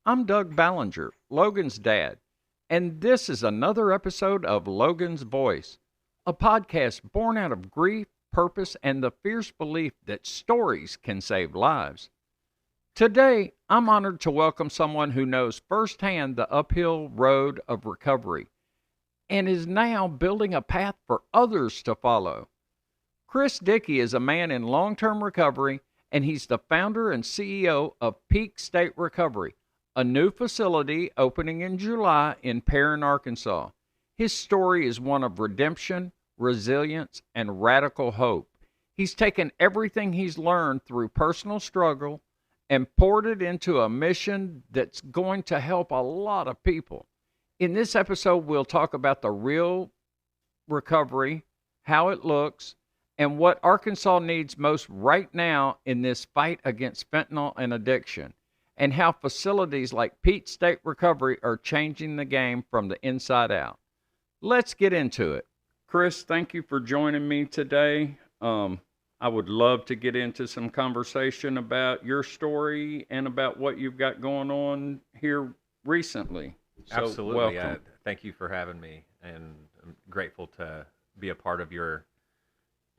I'm Doug Ballinger, Logan's dad, and this is another episode of Logan's Voice, a podcast born out of grief, purpose, and the fierce belief that stories can save lives. Today, I'm honored to welcome someone who knows firsthand the uphill road of recovery and is now building a path for others to follow. Chris Dickie is a man in long term recovery, and he's the founder and CEO of Peak State Recovery, a new facility opening in July in Paron, Arkansas. His story is one of redemption, resilience, and radical hope. He's taken everything he's learned through personal struggle and poured it into a mission that's going to help a lot of people. In this episode, we'll talk about the real recovery, how it looks, and what Arkansas needs most right now in this fight against fentanyl and addiction, and how facilities like Peak State Recovery are changing the game from the inside out. Let's get into it. Chris, thank you for joining me today. I would love to get into some conversation about your story and about what you've got going on here recently. So Absolutely. welcome. Thank you for having me, and I'm grateful to be a part of your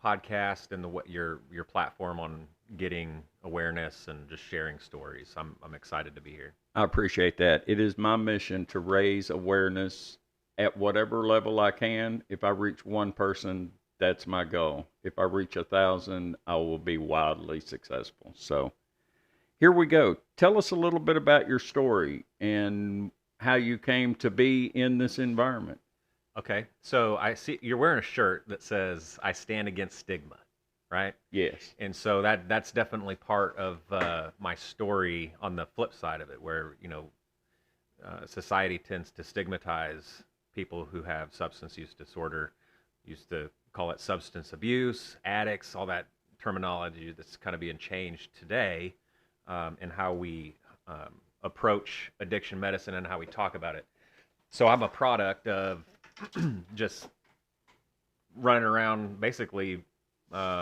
podcast and your platform on getting awareness and just sharing stories. I'm excited to be here. I appreciate that. It is my mission to raise awareness at whatever level I can. If I reach one person, that's my goal. If I reach 1,000, I will be wildly successful. So here we go. Tell us a little bit about your story and how you came to be in this environment. Okay, so I see you're wearing a shirt that says "I stand against stigma," right? Yes. And so that's definitely part of my story. On the flip side of it, where society tends to stigmatize people who have substance use disorder. Used to call it substance abuse, addicts, all that terminology that's kind of being changed today, and how we approach addiction medicine and how we talk about it. So I'm a product of just running around basically like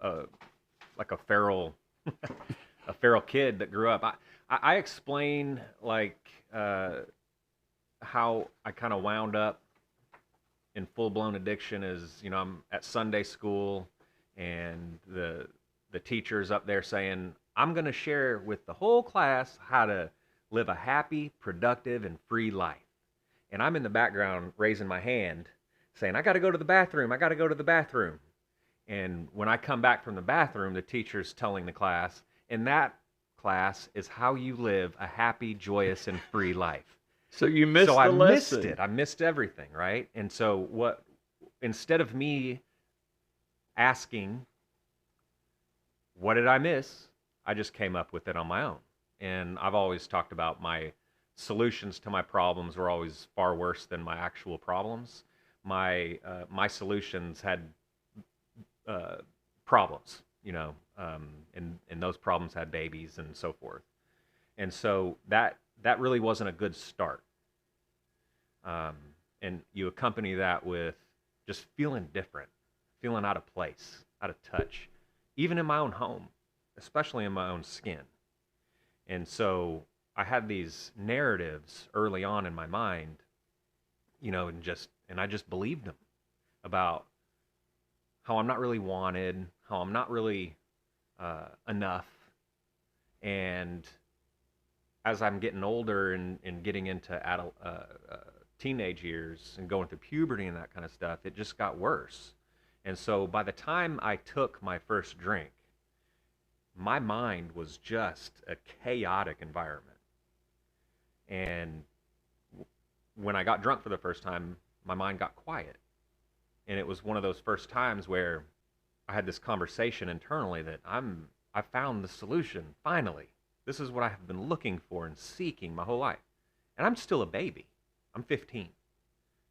a feral a feral kid that grew up. I explain how I kind of wound up in full-blown addiction is, I'm at Sunday school and the teacher's up there saying, I'm going to share with the whole class how to live a happy, productive, and free life. And I'm in the background raising my hand saying, I got to go to the bathroom. I got to go to the bathroom. And when I come back from the bathroom, the teacher's telling the class, and that class is how you live a happy, joyous, and free life. So you missed So the I lesson. missed it. I missed everything, right? And so instead of me asking, what did I miss? I just came up with it on my own. And I've always talked about my solutions to my problems were always far worse than my actual problems. My solutions had problems, and those problems had babies and so forth. And so that really wasn't a good start. And you accompany that with just feeling different, feeling out of place, out of touch, even in my own home, especially in my own skin. And so I had these narratives early on in my mind, and I just believed them about how I'm not really wanted, how I'm not really enough. And as I'm getting older and getting into teenage years and going through puberty and that kind of stuff, it just got worse. And so by the time I took my first drink, my mind was just a chaotic environment. And when I got drunk for the first time, my mind got quiet. And it was one of those first times where I had this conversation internally that I found the solution, finally. This is what I have been looking for and seeking my whole life. And I'm still a baby. I'm 15.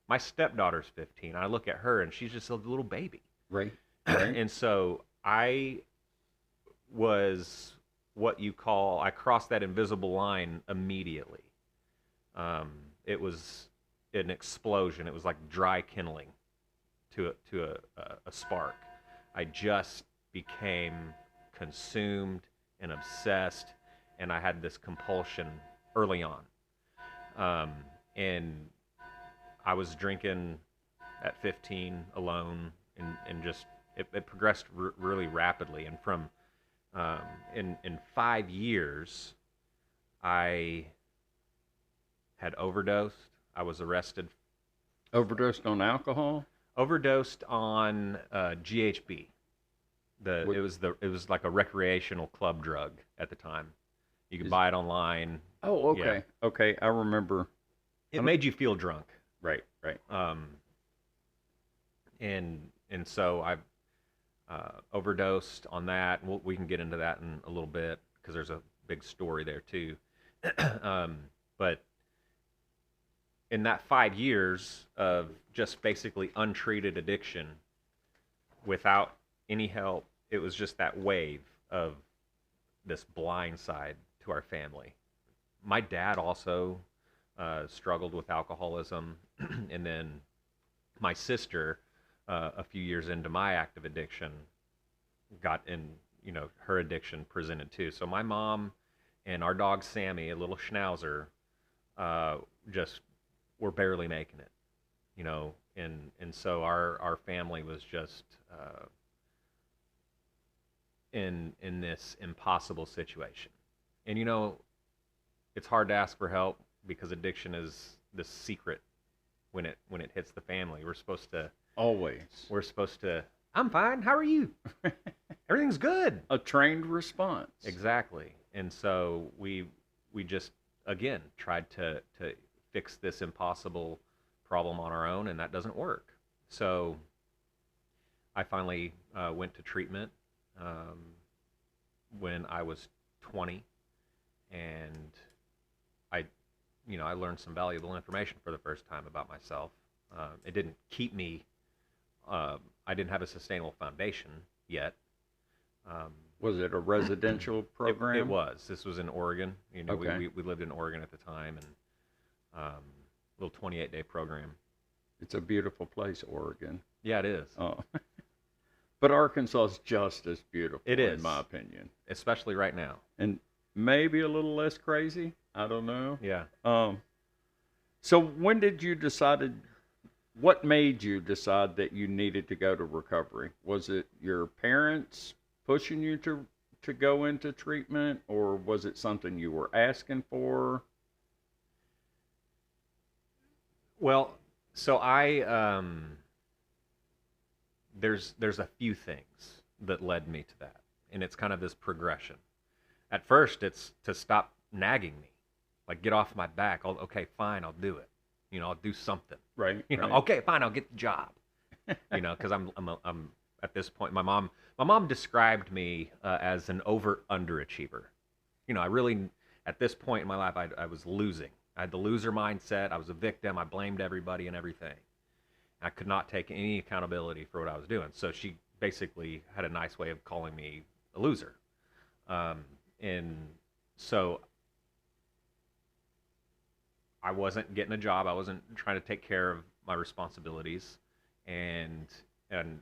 My stepdaughter's 15. I look at her and she's just a little baby. Right. And so I was I crossed that invisible line immediately. It was an explosion. It was like dry kindling to a spark. I just became consumed and obsessed, and I had this compulsion early on. And I was drinking at 15 alone, and just it progressed really rapidly. And from in 5 years, I had overdosed. I was arrested. Overdosed on alcohol? Overdosed on GHB. It was like a recreational club drug at the time. You could buy it online. Oh, okay. Yeah. Okay, I remember. It made you feel drunk. Right, right. And so I overdosed on that. We can get into that in a little bit because there's a big story there too. But in that 5 years of just basically untreated addiction without any help, it was just that wave of this blind side to our family. My dad also struggled with alcoholism, and then my sister, a few years into my active addiction, got in, her addiction presented too. So my mom and our dog Sammy, a little schnauzer, just were barely making it, and so our family was just in this impossible situation. And it's hard to ask for help because addiction is this secret when it hits the family. We're supposed to I'm fine. How are you? Everything's good. A trained response. Exactly. And so we just again tried to fix this impossible problem on our own, and that doesn't work. So I finally went to treatment when I was 20, and I learned some valuable information for the first time about myself. It didn't keep me. I didn't have a sustainable foundation yet. Was it a residential program? It was. This was in Oregon. Okay. We lived in Oregon at the time, and little 28-day program. It's a beautiful place, Oregon. Yeah, it is. Oh. But Arkansas is just as beautiful, It is, in my opinion. especially right now. And maybe a little less crazy. I don't know. Yeah. So when did you decide? What made you decide that you needed to go to recovery? Was it your parents pushing you to go into treatment, or was it something you were asking for? Well, so I there's a few things that led me to that, and it's kind of this progression. At first, it's to stop nagging me, like get off my back. Okay, fine, I'll do it. I'll do something. Right. Right. Okay, fine, I'll get the job. Because I'm at this point. My mom described me as an overt underachiever. I really, at this point in my life, I was losing. I had the loser mindset. I was a victim. I blamed everybody and everything. I could not take any accountability for what I was doing. So she basically had a nice way of calling me a loser. And so I wasn't getting a job. I wasn't trying to take care of my responsibilities. And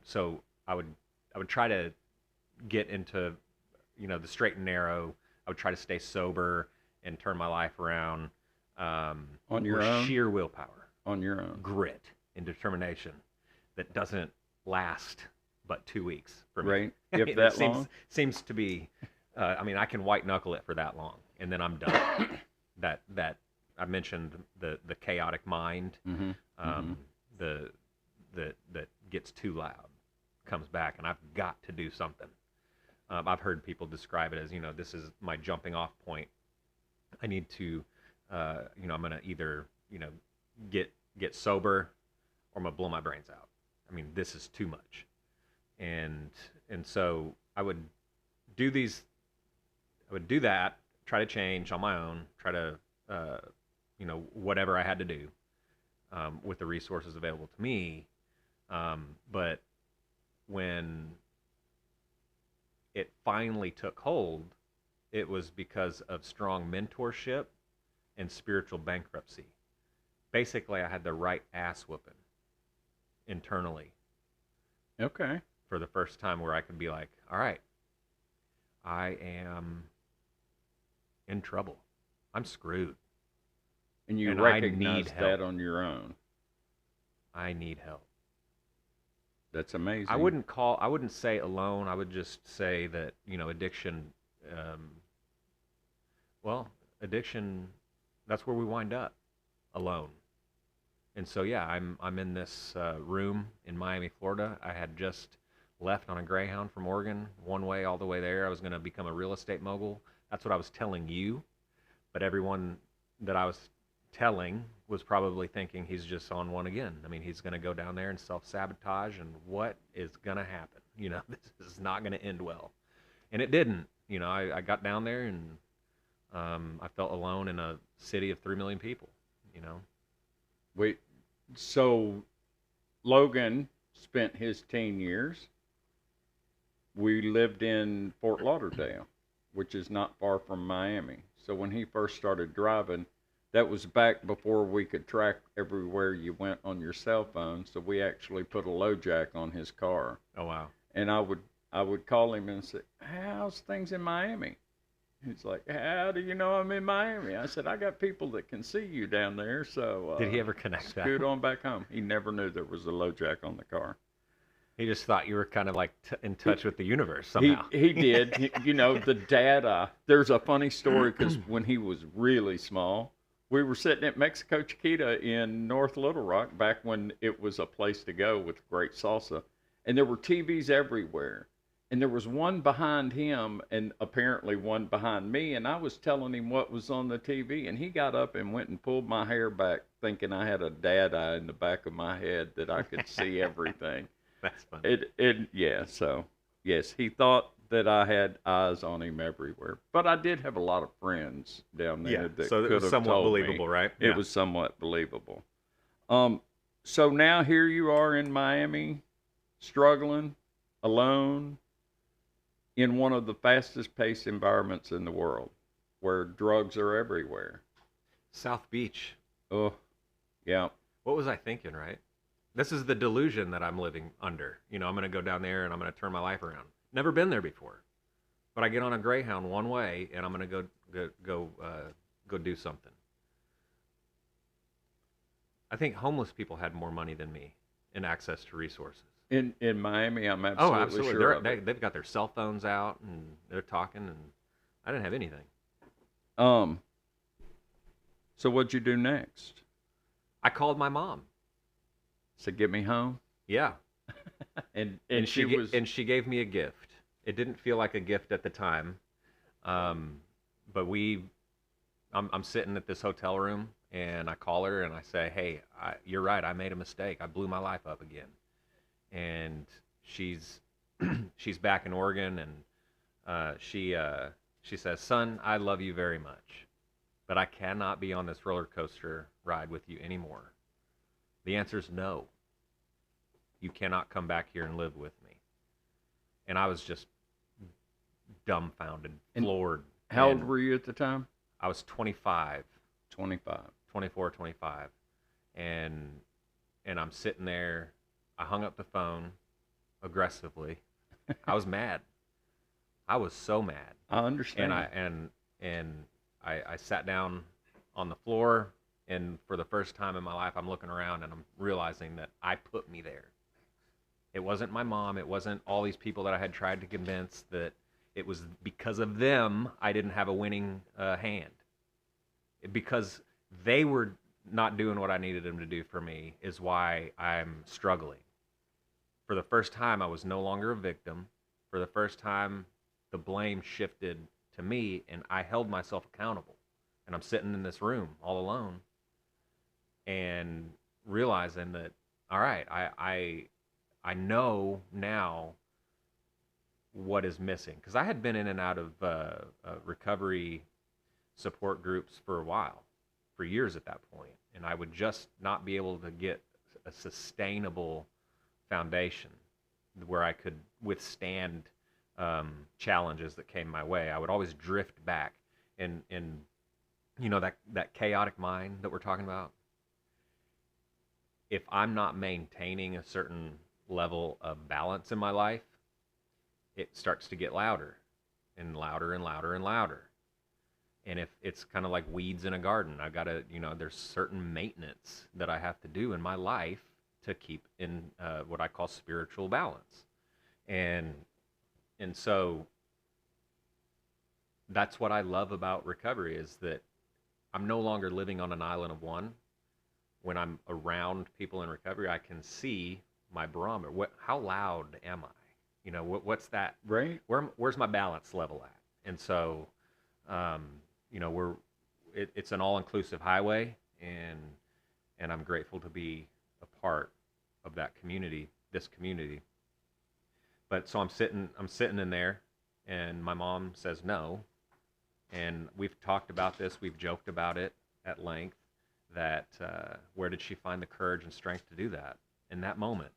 so I would try to get into, the straight and narrow. I would try to stay sober and turn my life around. On your own? Sheer willpower. On your own. Grit and determination that doesn't last but 2 weeks for me. Right. If that long? Seems to be, I can white knuckle it for that long, and then I'm done. that I mentioned the chaotic mind, that gets too loud, comes back, and I've got to do something. I've heard people describe it as, this is my jumping off point. I need to, I'm going to either, get sober, or I'm going to blow my brains out. This is too much. And so I would do that, try to change on my own, try to, whatever I had to do with the resources available to me. But when it finally took hold, it was because of strong mentorship and spiritual bankruptcy. Basically, I had the right ass whooping internally. Okay. For the first time, where I could be like, all right, I am in trouble. I'm screwed. And you and I need recognize help. that on your own. I need help. That's amazing. I wouldn't say alone. I would just say that, addiction, um, well, addiction, that's where we wind up, alone. And so, yeah, I'm in this room in Miami, Florida. I had just left on a Greyhound from Oregon, one way all the way there. I was going to become a real estate mogul. That's what I was telling you. But everyone that I was telling was probably thinking he's just on one again. I mean, he's going to go down there and self-sabotage, and what is going to happen? This is not going to end well. And it didn't. I got down there, and I felt alone in a city of 3 million people, Wait, so Logan spent his teen years. We lived in Fort Lauderdale, which is not far from Miami. So when he first started driving, that was back before we could track everywhere you went on your cell phone. So we actually put a low jack on his car. Oh, wow. And I would call him and say, "How's things in Miami?" He's like, "How do you know I'm in Miami?" I said, "I got people that can see you down there, so Did he ever connect that? scoot on back home." He never knew there was a low jack on the car. He just thought you were kind of like in touch with the universe somehow. He did. The dad, there's a funny story because when he was really small, we were sitting at Mexico Chiquita in North Little Rock back when it was a place to go with great salsa. And there were TVs everywhere. And there was one behind him and apparently one behind me. And I was telling him what was on the TV. And he got up and went and pulled my hair back thinking I had a dad eye in the back of my head that I could see everything. That's funny. Yeah, so, yes, he thought that I had eyes on him everywhere. But I did have a lot of friends down there that so it could was have somewhat told believable, me. right? It was somewhat believable. So now here you are in Miami, struggling, alone, in one of the fastest paced environments in the world, where drugs are everywhere. South Beach. Oh, yeah. What was I thinking, right? This is the delusion that I'm living under. I'm going to go down there and I'm going to turn my life around. Never been there before, but I get on a Greyhound one way and I'm going to go do something. I think homeless people had more money than me and access to resources. In Miami, I'm absolutely sure of it. They've got their cell phones out and they're talking, and I didn't have anything. So what'd you do next? I called my mom. Said, "Get me home." Yeah. and she gave me a gift. It didn't feel like a gift at the time, but I'm sitting at this hotel room and I call her and I say, "Hey, you're right. I made a mistake. I blew my life up again." And she's back in Oregon, and she says, "Son, I love you very much, but I cannot be on this roller coaster ride with you anymore. The answer is no. You cannot come back here and live with me." And I was just dumbfounded, floored. How old were you at the time? I was 25. 25. 24, 25. And I'm sitting there. I hung up the phone aggressively. I was mad. I was so mad. I understand. And I sat down on the floor, and for the first time in my life, I'm looking around and I'm realizing that I put me there. It wasn't my mom. It wasn't all these people that I had tried to convince that it was because of them I didn't have a winning hand. Because they were not doing what I needed them to do for me is why I'm struggling. For the first time, I was no longer a victim. For the first time, the blame shifted to me, and I held myself accountable. And I'm sitting in this room all alone and realizing that, all right, I know now what is missing. Because I had been in and out of recovery support groups for a while, for years at that point. And I would just not be able to get a sustainable foundation where I could withstand challenges that came my way. I would always drift back, and that chaotic mind that we're talking about. If I'm not maintaining a certain level of balance in my life, it starts to get louder and louder and louder and louder. And if it's kind of like weeds in a garden, I got to, there's certain maintenance that I have to do in my life to keep in what I call spiritual balance. And so that's what I love about recovery, is that I'm no longer living on an island of one. When I'm around people in recovery, I can see my barometer. How loud am I? What's that? Right. Where's my balance level at? And so, it's an all-inclusive highway, and I'm grateful to be a part of that community, this community. But so I'm sitting in there, and my mom says no, and we've talked about this, we've joked about it at length, that where did she find the courage and strength to do that? In that moment,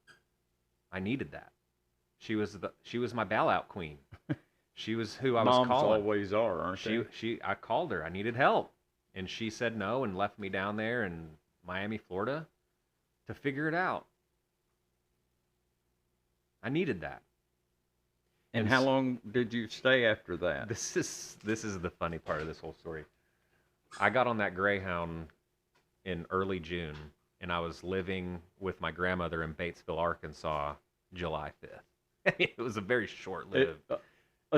I needed that. She was my bailout queen. She was who I was calling. Moms always are, aren't they? I called her. I needed help, and she said no and left me down there in Miami, Florida, to figure it out. I needed that. And how long did you stay after that? This is the funny part of this whole story. I got on that Greyhound in early June, and I was living with my grandmother in Batesville, Arkansas, July 5th. It was a very short-lived trip.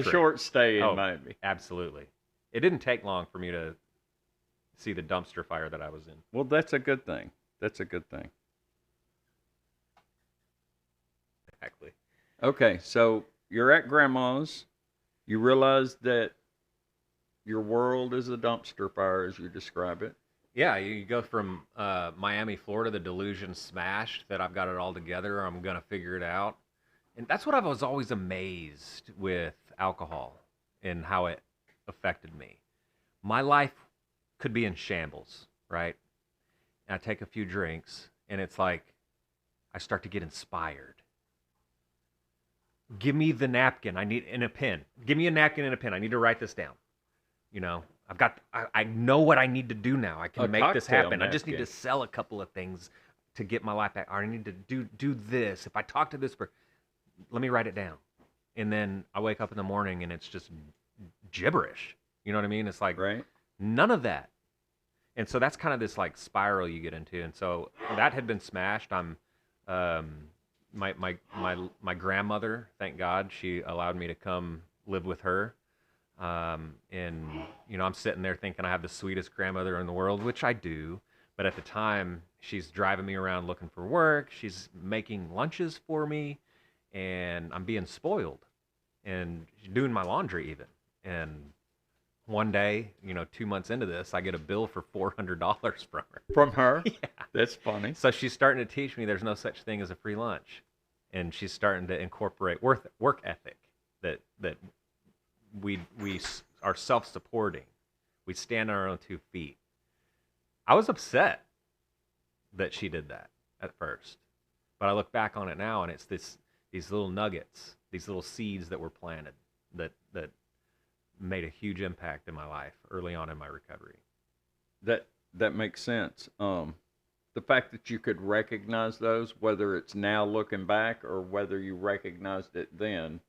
Short stay in Miami. Absolutely. It didn't take long for me to see the dumpster fire that I was in. Well, that's a good thing. That's a good thing. Exactly. Okay, so you're at grandma's. You realize that your world is a dumpster fire, as you describe it. Yeah, you go from Miami, Florida, the delusion smashed that I've got it all together, I'm going to figure it out. And that's what I was always amazed with alcohol and how it affected me. My life could be in shambles, right? And I take a few drinks, and it's like I start to get inspired. Give me the napkin. I need and a pen. Give me a napkin and a pen. I need to write this down. I know what I need to do now. I can make this happen. Napkin. I just need to sell a couple of things to get my life back. Or I need to do this. If I talk to this person, let me write it down. And then I wake up in the morning and it's just gibberish. You know what I mean? It's like none of that. And so that's kind of this like spiral you get into. And so that had been smashed. I'm my grandmother, thank God, she allowed me to come live with her. And I'm sitting there thinking I have the sweetest grandmother in the world, which I do. But at the time, she's driving me around looking for work. She's making lunches for me, and I'm being spoiled, and she's doing my laundry even. And one day, 2 months into this, I get a bill for $400 from her. From her? Yeah. That's funny. So she's starting to teach me there's no such thing as a free lunch. And she's starting to incorporate work ethic, that we are self-supporting. We stand on our own 2 feet. I was upset that she did that at first. But I look back on it now, and it's these little nuggets, these little seeds that were planted that made a huge impact in my life early on in my recovery. That makes sense. The fact that you could recognize those, whether it's now looking back or whether you recognized it then,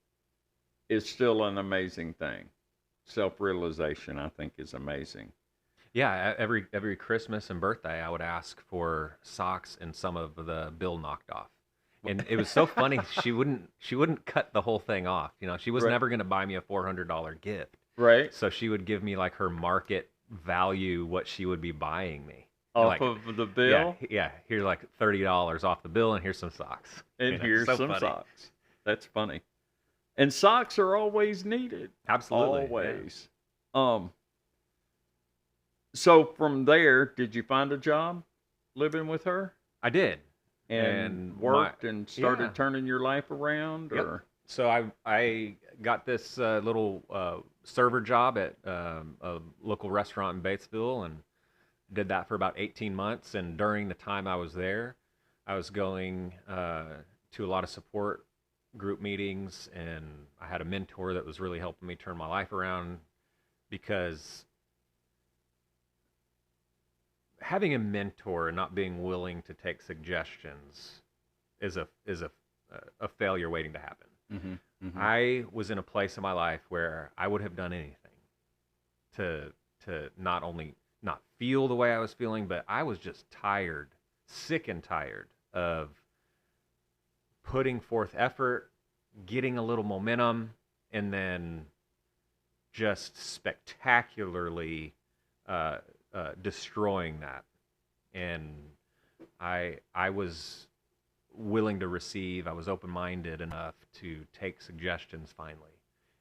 is still an amazing thing. Self-realization, I think, is amazing. Yeah, every Christmas and birthday, I would ask for socks and some of the bill knocked off. And it was so funny. She wouldn't cut the whole thing off. She was never going to buy me a $400 gift. Right. So she would give me like her market value, what she would be buying me. Off of the bill? Yeah. Here's like $30 off the bill, and here's some socks. And here's some socks. That's funny. And socks are always needed. Absolutely. Always. Yeah. So from there, did you find a job living with her? I did. And worked and started turning your life around? Yep. Or? So I got this little server job at a local restaurant in Batesville, and did that for about 18 months. And during the time I was there, I was going to a lot of support group meetings, and I had a mentor that was really helping me turn my life around, because having a mentor and not being willing to take suggestions is a failure waiting to happen. Mm-hmm. Mm-hmm. I was in a place in my life where I would have done anything to to not only not feel the way I was feeling, but I was just tired, sick and tired of putting forth effort, getting a little momentum, and then just spectacularly destroying that. And I was willing to receive. I was open-minded enough to take suggestions finally.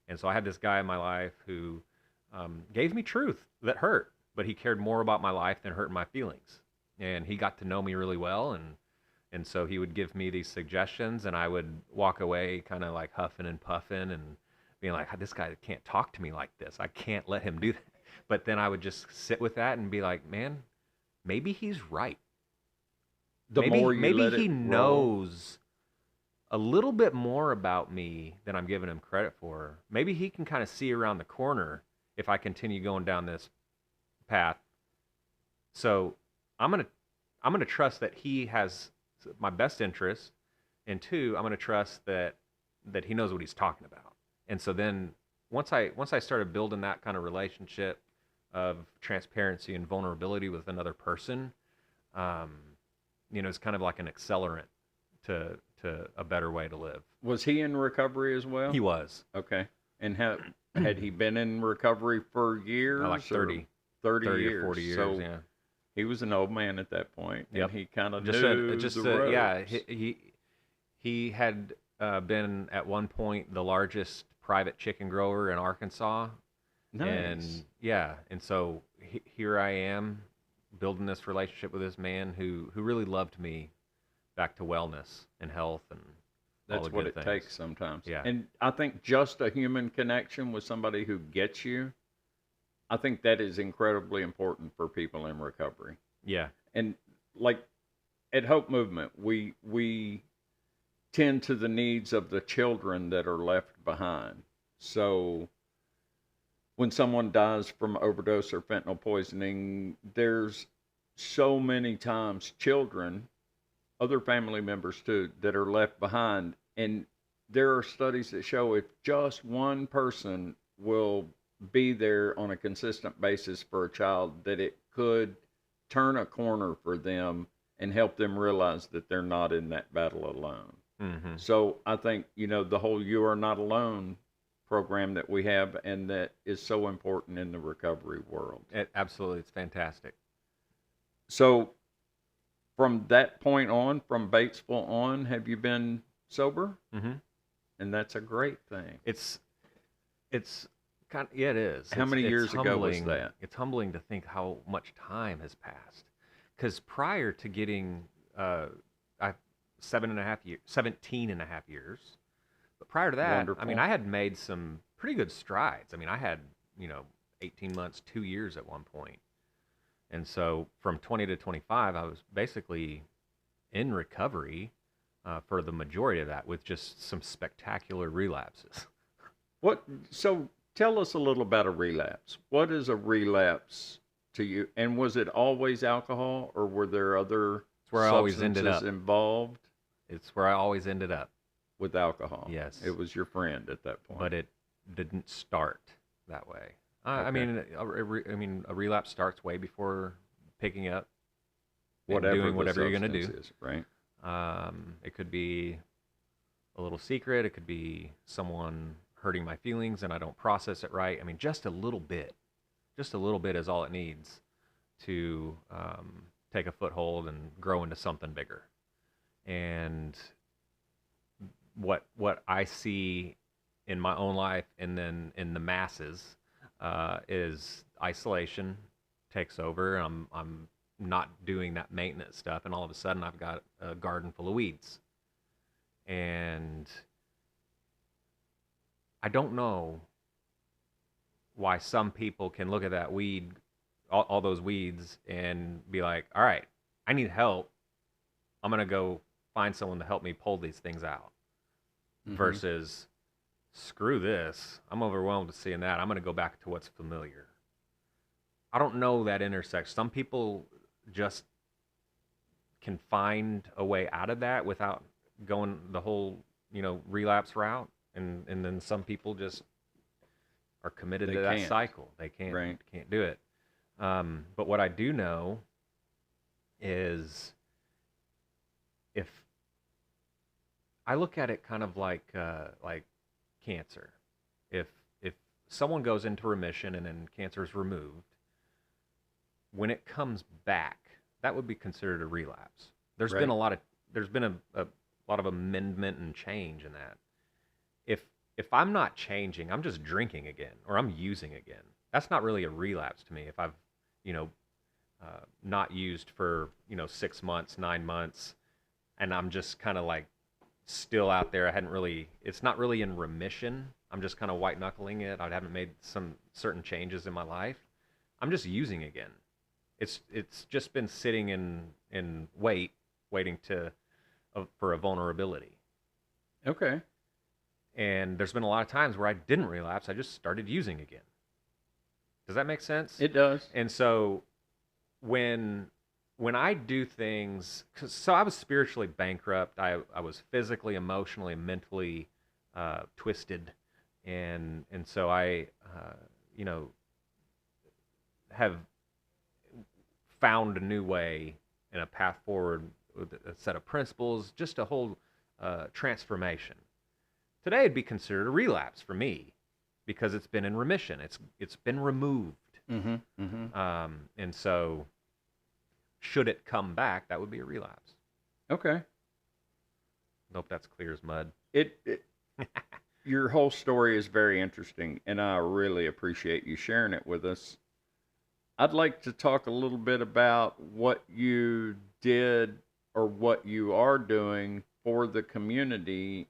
And so I had this guy in my life who gave me truth that hurt, but he cared more about my life than hurting my feelings. And he got to know me really well, and so he would give me these suggestions, and I would walk away kind of like huffing and puffing and being like, this guy can't talk to me like this. I can't let him do that. But then I would just sit with that and be like, man, maybe he's right. The more you maybe let he it roll. knows a little bit more about me than I'm giving him credit for. Maybe he can kind of see around the corner if I continue going down this path. So I'm gonna trust that he has my best interest, and two, I'm gonna trust that he knows what he's talking about. And so then once I started building that kind of relationship of transparency and vulnerability with another person, it's kind of like an accelerant to a better way to live. Was he in recovery as well? He was. Okay. And had he been in recovery for years? Like 30 years. or 40 years, so yeah. He was an old man at that point, and Yep. he kind of knew the ropes. Yeah, he had been at one point the largest private chicken grower in Arkansas. Nice. And so here I am building this relationship with this man who really loved me back to wellness and health and all That's the what good it things. takes sometimes. Yeah. And I think just a human connection with somebody who gets you, I think that is incredibly important for people in recovery. Yeah. And like at Hope Movement, we tend to the needs of the children that are left behind. So when someone dies from overdose or fentanyl poisoning, there's so many times children, other family members too, that are left behind. And there are studies that show if just one person will be there on a consistent basis for a child, that it could turn a corner for them and help them realize that they're not in that battle alone. Mm-hmm. So I think, the whole You Are Not Alone program that we have, and that is so important in the recovery world. Absolutely. It's fantastic. So from that point on, from Batesville on, have you been sober? Mm-hmm. And that's a great thing. It's kind of, it is. How many years ago was humbling. that? It's humbling to think how much time has passed. Because prior to getting 17 and a half years, but prior to that, Wonderful. I mean, I had made some pretty good strides. I mean, I had 18 months, 2 years at one point. And so from 20 to 25, I was basically in recovery for the majority of that, with just some spectacular relapses. So tell us a little about a relapse. What is a relapse to you? And was it always alcohol, or were there other where I always ended up. involved? It's where I always ended up. With alcohol. Yes. It was your friend at that point. But it didn't start that way. I Okay. mean, a relapse starts way before picking up and whatever doing whatever you're going to do. Is, right? It could be a little secret. It could be someone hurting my feelings and I don't process it right. I mean, just a little bit is all it needs to take a foothold and grow into something bigger. And what I see in my own life and then in the masses is isolation takes over. I'm not doing that maintenance stuff, and all of a sudden I've got a garden full of weeds. And I don't know why some people can look at that weed, all those weeds, and be like, all right, I need help. I'm going to go find someone to help me pull these things out. Mm-hmm. Versus, screw this. I'm overwhelmed with seeing that. I'm going to go back to what's familiar. I don't know that intersection. Some people just can find a way out of that without going the whole, relapse route. And then some people just are committed to that cycle. They can't do it. But what I do know is if I look at it kind of like cancer. If someone goes into remission and then cancer is removed, when it comes back, that would be considered a relapse. There's been Right. a lot of amendment and change in that. If if I'm not changing, I'm just drinking again or I'm using again. That's not really a relapse to me. If I've, you know, not used for 6 months, 9 months, and I'm just kind of like still out there. I hadn't really. It's not really in remission. I'm just kind of white knuckling it. I haven't made some certain changes in my life. I'm just using again. It's just been sitting in waiting to for a vulnerability. Okay. And there's been a lot of times where I didn't relapse. I just started using again. Does that make sense? It does. And so when when I do things, so I was spiritually bankrupt. I was physically, emotionally, mentally twisted, and so I you know have found a new way and a path forward with a set of principles, just a whole transformation. Today it'd be considered a relapse for me because it's been in remission. It's been removed. Mm-hmm. Mm-hmm. And so should it come back, that would be a relapse. Okay. Hope that's clear as mud. It your whole story is very interesting, and I really appreciate you sharing it with us. I'd like to talk a little bit about what you did or what you are doing for the community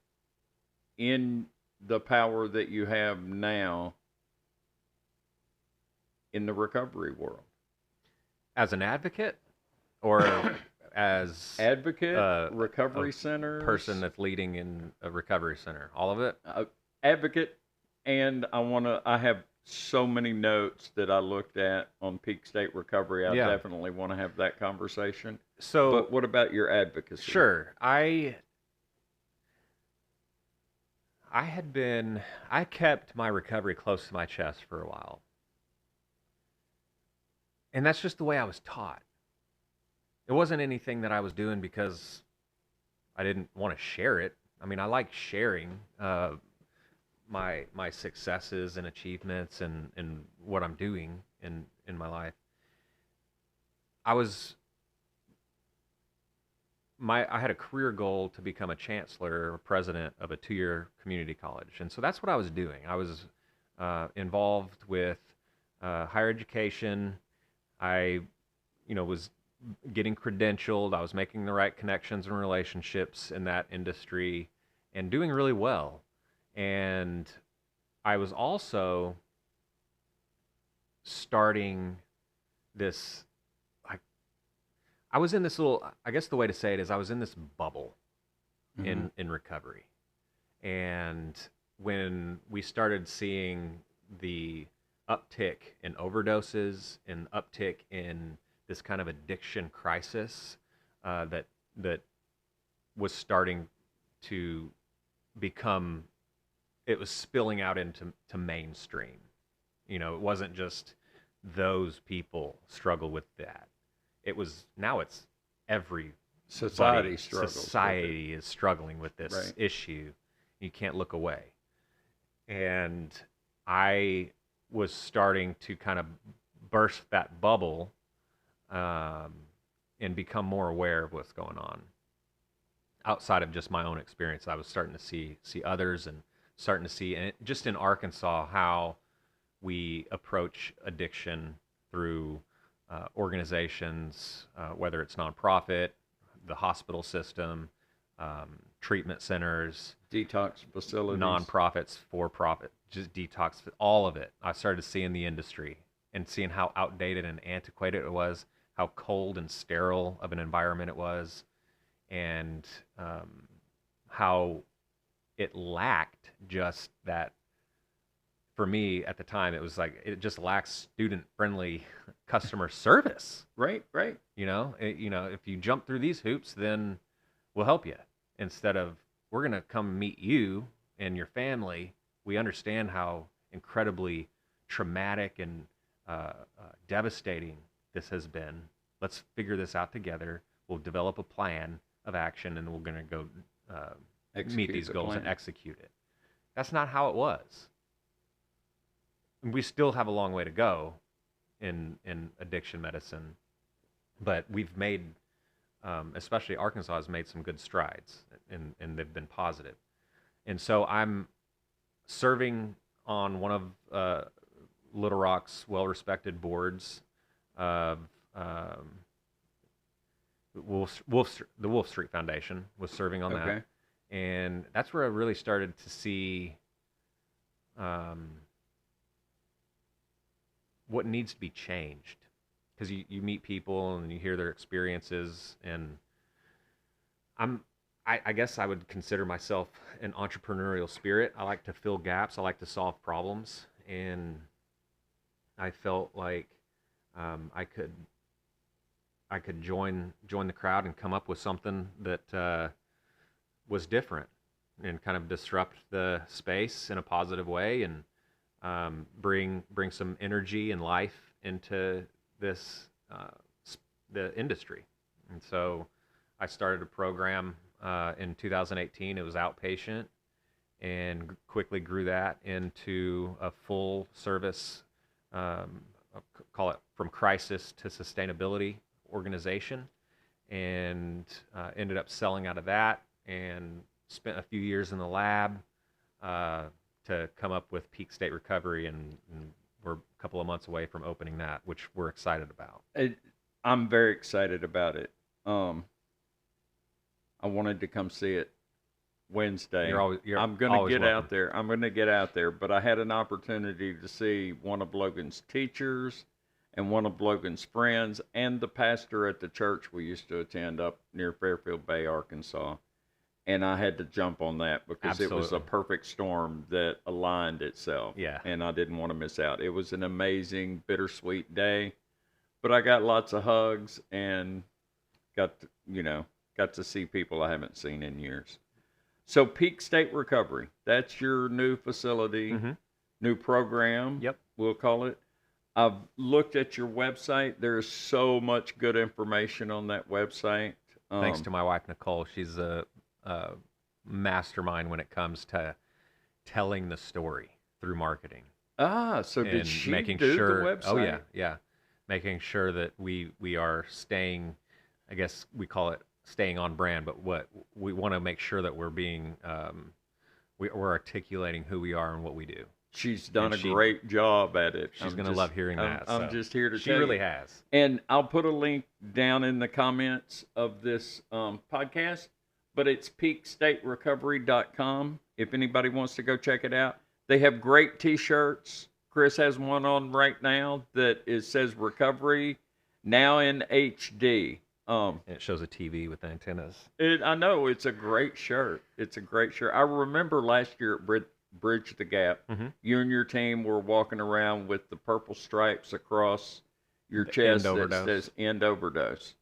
in the power that you have now in the recovery world. As an advocate or as Advocate, a recovery centers, person that's leading in a recovery center, all of it? advocate, and I have so many notes that I looked at on Peak State Recovery. I Yeah. definitely want to have that conversation. So, But what about your advocacy? sure, I kept my recovery close to my chest for a while. And that's just the way I was taught. It wasn't anything that I was doing because I didn't want to share it. I mean, I like sharing my successes and achievements and what I'm doing in my life. I was I had a career goal to become a chancellor or president of a 2-year community college, and so that's what I was doing. I was involved with higher education. I, was getting credentialed. I was making the right connections and relationships in that industry, and doing really well. And I was also starting this, like, I was in this little, I guess the way to say it is I was in this bubble in recovery. And when we started seeing the uptick in overdoses and uptick in this kind of addiction crisis that was starting to become, it was spilling out into mainstream. It wasn't just those people struggle with that. Now it's every Society struggles. society is struggling with this Right. issue. You can't look away. And I was starting to kind of burst that bubble and become more aware of what's going on outside of just my own experience. I was starting to see others and starting to see, and just in Arkansas, how we approach addiction through organizations, whether it's nonprofit, the hospital system, treatment centers, Detox facilities. nonprofits, for profit, just detox, all of it. I started seeing the industry and seeing how outdated and antiquated it was, how cold and sterile of an environment it was, and how it lacked just that. For me at the time, it was like it just lacks student-friendly customer service. Right. If you jump through these hoops, then we'll help you. Instead of, we're going to come meet you and your family. We understand how incredibly traumatic and devastating this has been. Let's figure this out together. We'll develop a plan of action, and we're going to go meet these goals and execute it. That's not how it was. We still have a long way to go in addiction medicine, but we've made, especially Arkansas has made some good strides, and they've been positive. And so I'm serving on one of Little Rock's well-respected boards of the Wolf Street Foundation, was serving on that. And that's where I really started to see what needs to be changed. Because you meet people and you hear their experiences, and I guess I would consider myself an entrepreneurial spirit. I like to fill gaps. I like to solve problems, and I felt like I could join the crowd and come up with something that was different and kind of disrupt the space in a positive way, and bring some energy and life into this the industry. And so I started a program in 2018. It was outpatient, and quickly grew that into a full service, call it from crisis to sustainability organization, and ended up selling out of that, and spent a few years in the lab to come up with Peak State Recovery, and we're a couple of months away from opening that, which we're excited about. I'm very excited about it. I wanted to come see it Wednesday. I'm going to get out there. I'm going to get out there, but I had an opportunity to see one of Logan's teachers and one of Logan's friends and the pastor at the church we used to attend up near Fairfield Bay, Arkansas. And I had to jump on that because It was a perfect storm that aligned itself. Yeah. And I didn't want to miss out. It was an amazing, bittersweet day, but I got lots of hugs and got to see people I haven't seen in years. So Peak State Recovery, that's your new facility, new program. Yep. We'll call it. I've looked at your website. There's so much good information on that website. Thanks to my wife, Nicole. She's a mastermind when it comes to telling the story through marketing. So did she do the website? Oh, yeah. Making sure that we are staying, I guess we call it staying on brand, but what we want to make sure that we're being, we're articulating who we are and what we do. She's done a great job at it. She's going to love hearing that. I'm just here to tell you. She really has. And I'll put a link down in the comments of this podcast, but it's peakstaterecovery.com if anybody wants to go check it out. They have great T-shirts. Chris has one on right now that says Recovery Now in HD. And it shows a TV with antennas. I know. It's a great shirt. I remember last year at Bridge the Gap, you and your team were walking around with the purple stripes across your chest that says End Overdose.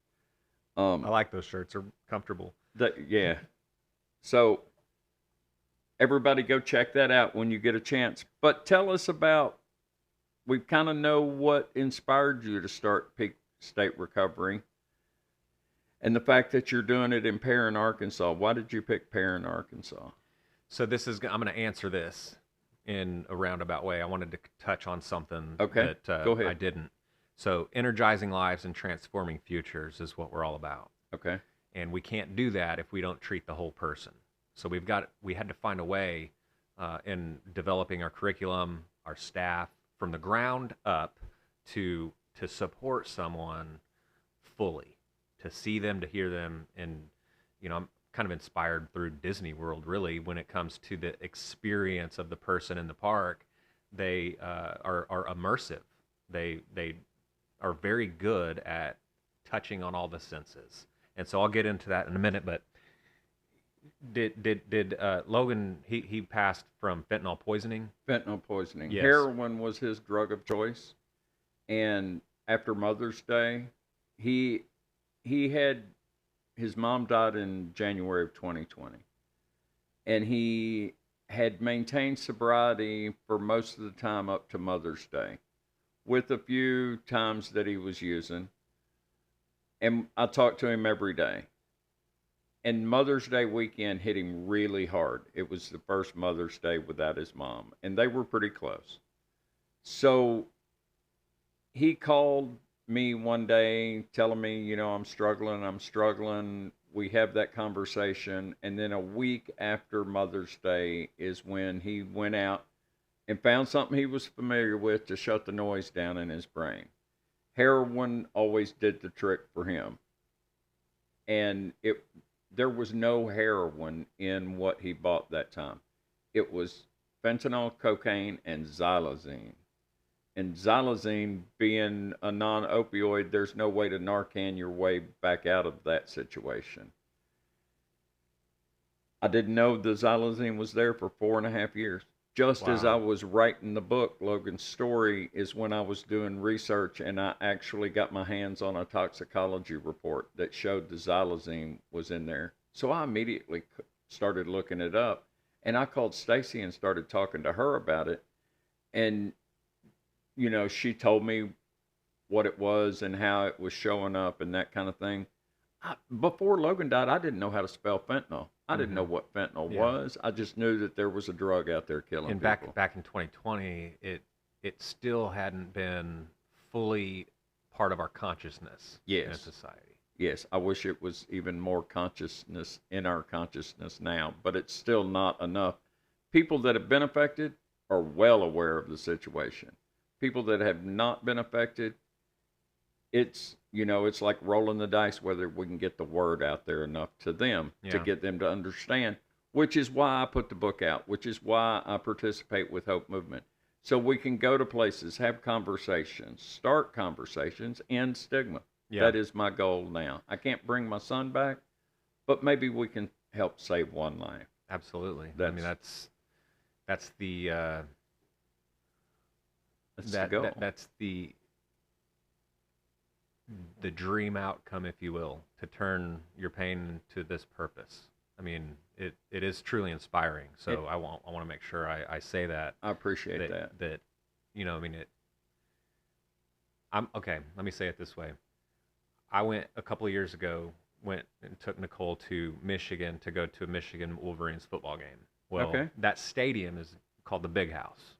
I like those shirts. They're comfortable. Yeah. So everybody go check that out when you get a chance. But tell us about, we kind of know what inspired you to start Peak State Recovery and the fact that you're doing it in Paron, Arkansas. Why did you pick Paron, Arkansas? So I'm going to answer this in a roundabout way. I wanted to touch on something that Go ahead. I didn't. So energizing lives and transforming futures is what we're all about. Okay. And we can't do that if we don't treat the whole person. So we had to find a way in developing our curriculum, our staff, from the ground up to support someone fully, to see them, to hear them. And, I'm kind of inspired through Disney World, really, when it comes to the experience of the person in the park. They are immersive. They are very good at touching on all the senses. And so I'll get into that in a minute, but did Logan, he passed from fentanyl poisoning? Fentanyl poisoning. Yes. Heroin was his drug of choice. And after Mother's Day, he had, his mom died in January of 2020. And he had maintained sobriety for most of the time up to Mother's Day. with a few times that he was using. And I talked to him every day. And Mother's Day weekend hit him really hard. It was the first Mother's Day without his mom, and they were pretty close. So he called me one day telling me, I'm struggling. We have that conversation. And then a week after Mother's Day is when he went out and found something he was familiar with to shut the noise down in his brain. Heroin always did the trick for him. And there was no heroin in what he bought that time. It was fentanyl, cocaine, and xylazine. And xylazine being a non-opioid, there's no way to Narcan your way back out of that situation. I didn't know the xylazine was there for 4.5 years. Just as I Wow. was writing the book, Logan's Story, is when I was doing research and I actually got my hands on a toxicology report that showed the xylazine was in there. So I immediately started looking it up, and I called Stacy and started talking to her about it. And she told me what it was and how it was showing up and that kind of thing. Before Logan died, I didn't know how to spell fentanyl. I didn't know Hmm. what fentanyl Yeah. was. I just knew that there was a drug out there killing And people. back in 2020, it still hadn't been fully part of our consciousness in a Yes. society. Yes, I wish it was even more consciousness in our consciousness now, but it's still not enough. People that have been affected are well aware of the situation. People that have not been affected, it's like rolling the dice whether we can get the word out there enough to them to Yeah. get them to understand, which is why I put the book out, which is why I participate with Hope Movement. So we can go to places, have conversations, start conversations, end stigma. Yeah. That is my goal now. I can't bring my son back, but maybe we can help save one life. Absolutely. I mean, That's that's the that's the goal. that's the dream outcome, if you will, to turn your pain into this purpose. I mean, it is truly inspiring. So It, I want to make sure I say that I appreciate that that. that I mean it. I'm okay. Let me say it this way. I went a couple of years ago. Went and took Nicole to Michigan to go to a Michigan Wolverines football game. Well, Okay. that stadium is called the Big House.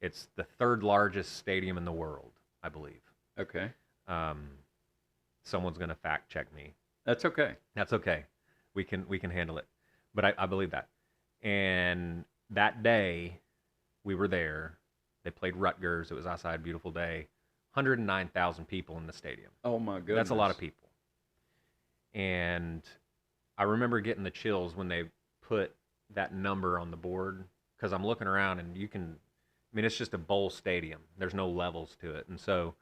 It's the third largest stadium in the world, I believe. Okay. Um, someone's going to fact check me. That's okay. That's okay. We can handle it. But I believe that. And that day, we were there. They played Rutgers. It was outside, beautiful day. 109,000 people in the stadium. Oh my goodness. That's a lot of people. And I remember getting the chills when they put that number on the board because I'm looking around and I mean, it's just a bowl stadium. There's no levels to it. And so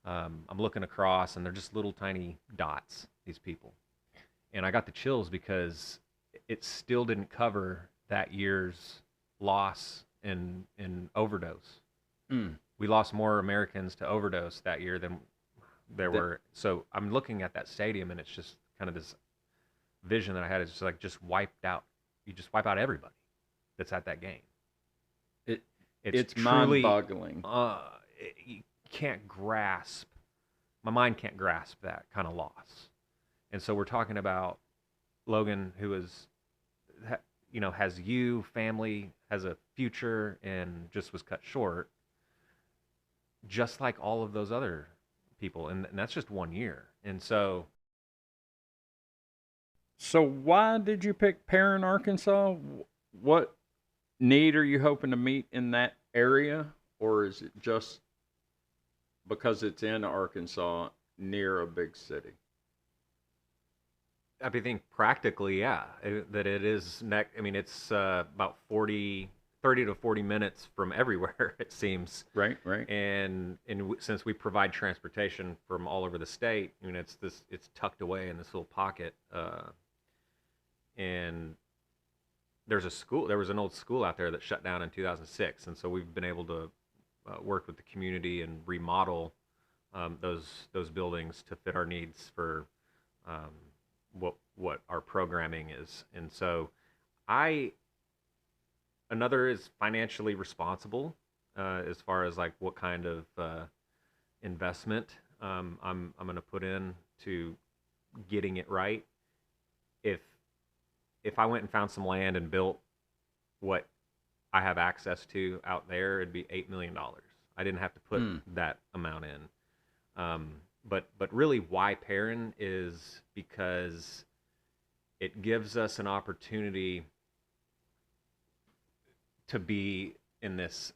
I'm looking across and they're just little tiny dots, these people. And I got the chills because it still didn't cover that year's loss in overdose. Mm. We lost more Americans to overdose that year than there That, were. So I'm looking at that stadium and it's just kind of this vision that I had is just like just wiped out. You just wipe out everybody that's at that game. it It's it's truly mind-boggling. you can't grasp. My mind can't grasp that kind of loss. And so we're talking about Logan, who is, has family, has a future, and just was cut short, just like all of those other people. And that's just 1 year. And so So why did you pick Paron, Arkansas? What need are you hoping to meet in that area, or is it just because it's in Arkansas near a big city? I think practically, yeah, that it is I mean, it's about 30 to 40 minutes from everywhere, it seems. Right, right. And since we provide transportation from all over the state, I mean, it's tucked away in this little pocket. And there was an old school out there that shut down in 2006. And so we've been able to work with the community and remodel those buildings to fit our needs for um, what our programming is. And so I another is financially responsible as far as like what kind of investment I'm going to put in to getting it right. If if I went and found some land and built what I have access to out there, it'd be $8 million. I didn't have to put that amount in. But really, why Paron is because it gives us an opportunity to be in this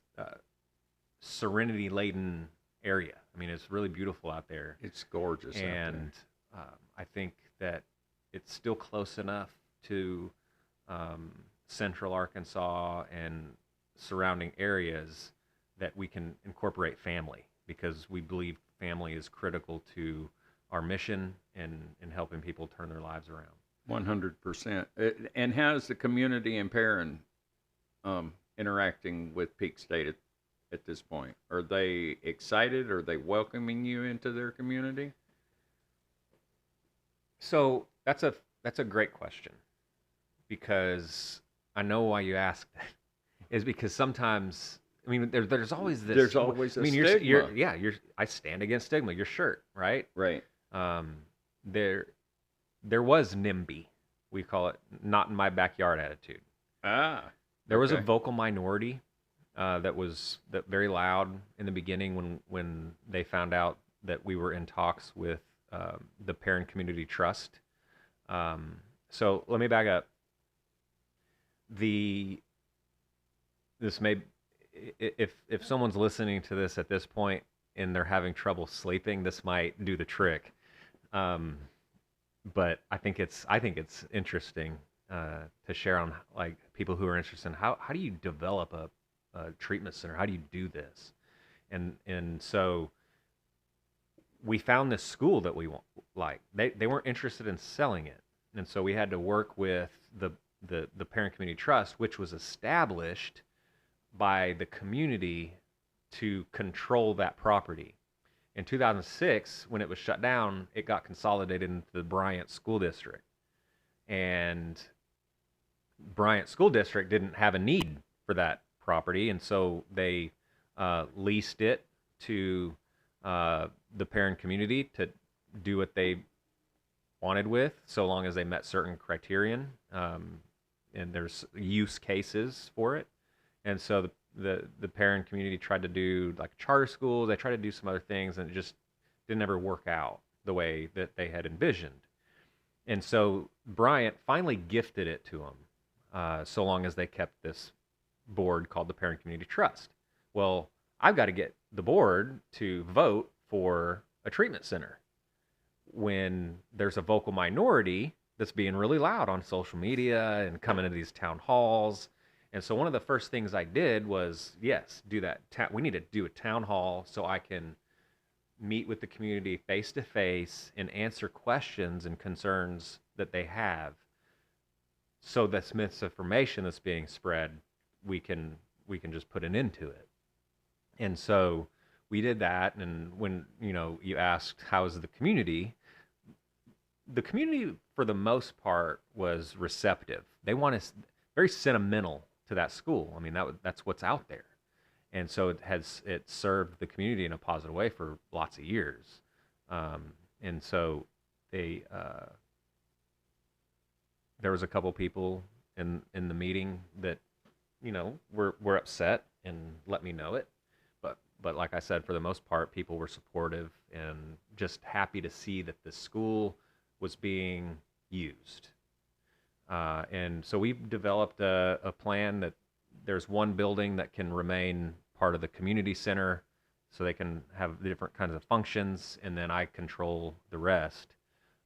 serenity laden area. I mean, it's really beautiful out there. It's gorgeous. And I think that it's still close enough to central Arkansas and surrounding areas that we can incorporate family, because we believe family is critical to our mission and helping people turn their lives around. 100%. And how's the community in Paron interacting with Peak State at this point? Are they excited? Are they welcoming you into their community? So that's a great question, because I know why you asked that. Is because sometimes, I mean, there's always this. There's always a stigma. I stand against stigma. Your shirt, right? Right. There was NIMBY. We call it not in my backyard attitude. There was a vocal minority that was very loud in the beginning when they found out that we were in talks with the Paron Community Trust. So let me back up. If someone's listening to this at this point and they're having trouble sleeping, this might do the trick. But I think it's interesting to share on, like, people who are interested in how do you develop a treatment center? How do you do this? And so we found this school that we want. Like, they weren't interested in selling it, and so we had to work with the Paron Community Trust, which was established by the community to control that property. In 2006, when it was shut down, it got consolidated into the Bryant School District. And Bryant School District didn't have a need for that property, and so they leased it to the Paron community to do what they wanted with, so long as they met certain criterion. And there's use cases for it. And so the Paron community tried to do like a charter school. They tried to do some other things, and it just didn't ever work out the way that they had envisioned. And so Bryant finally gifted it to them, so long as they kept this board called the Paron Community Trust. Well, I've got to get the board to vote for a treatment center when there's a vocal minority that's being really loud on social media and coming to these town halls. And so one of the first things I did was, yes, do that. We need to do a town hall so I can meet with the community face to face and answer questions and concerns that they have. So this misinformation that's being spread, we can just put an end to it. And so we did that. And when you asked how's the community for the most part was receptive. They want us very sentimental to that school. I mean, that's what's out there. And so it served the community in a positive way for lots of years. And so there was a couple people in the meeting that, were upset and let me know it. But like I said, for the most part, people were supportive and just happy to see that the school was being used. And so we've developed a plan that there's one building that can remain part of the community center, so they can have the different kinds of functions, and then I control the rest.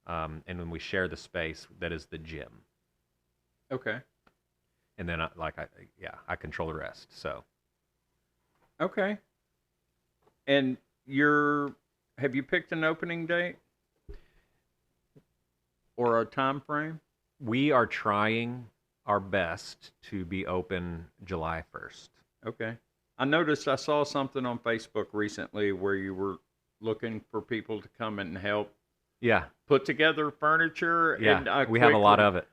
And when we share the space, that is the gym. Okay. And then I control the rest. So. Okay. And have you picked an opening date or a time frame? We are trying our best to be open July 1st. Okay. I saw something on Facebook recently where you were looking for people to come and help. Yeah. Put together furniture. Yeah. We have a lot of it.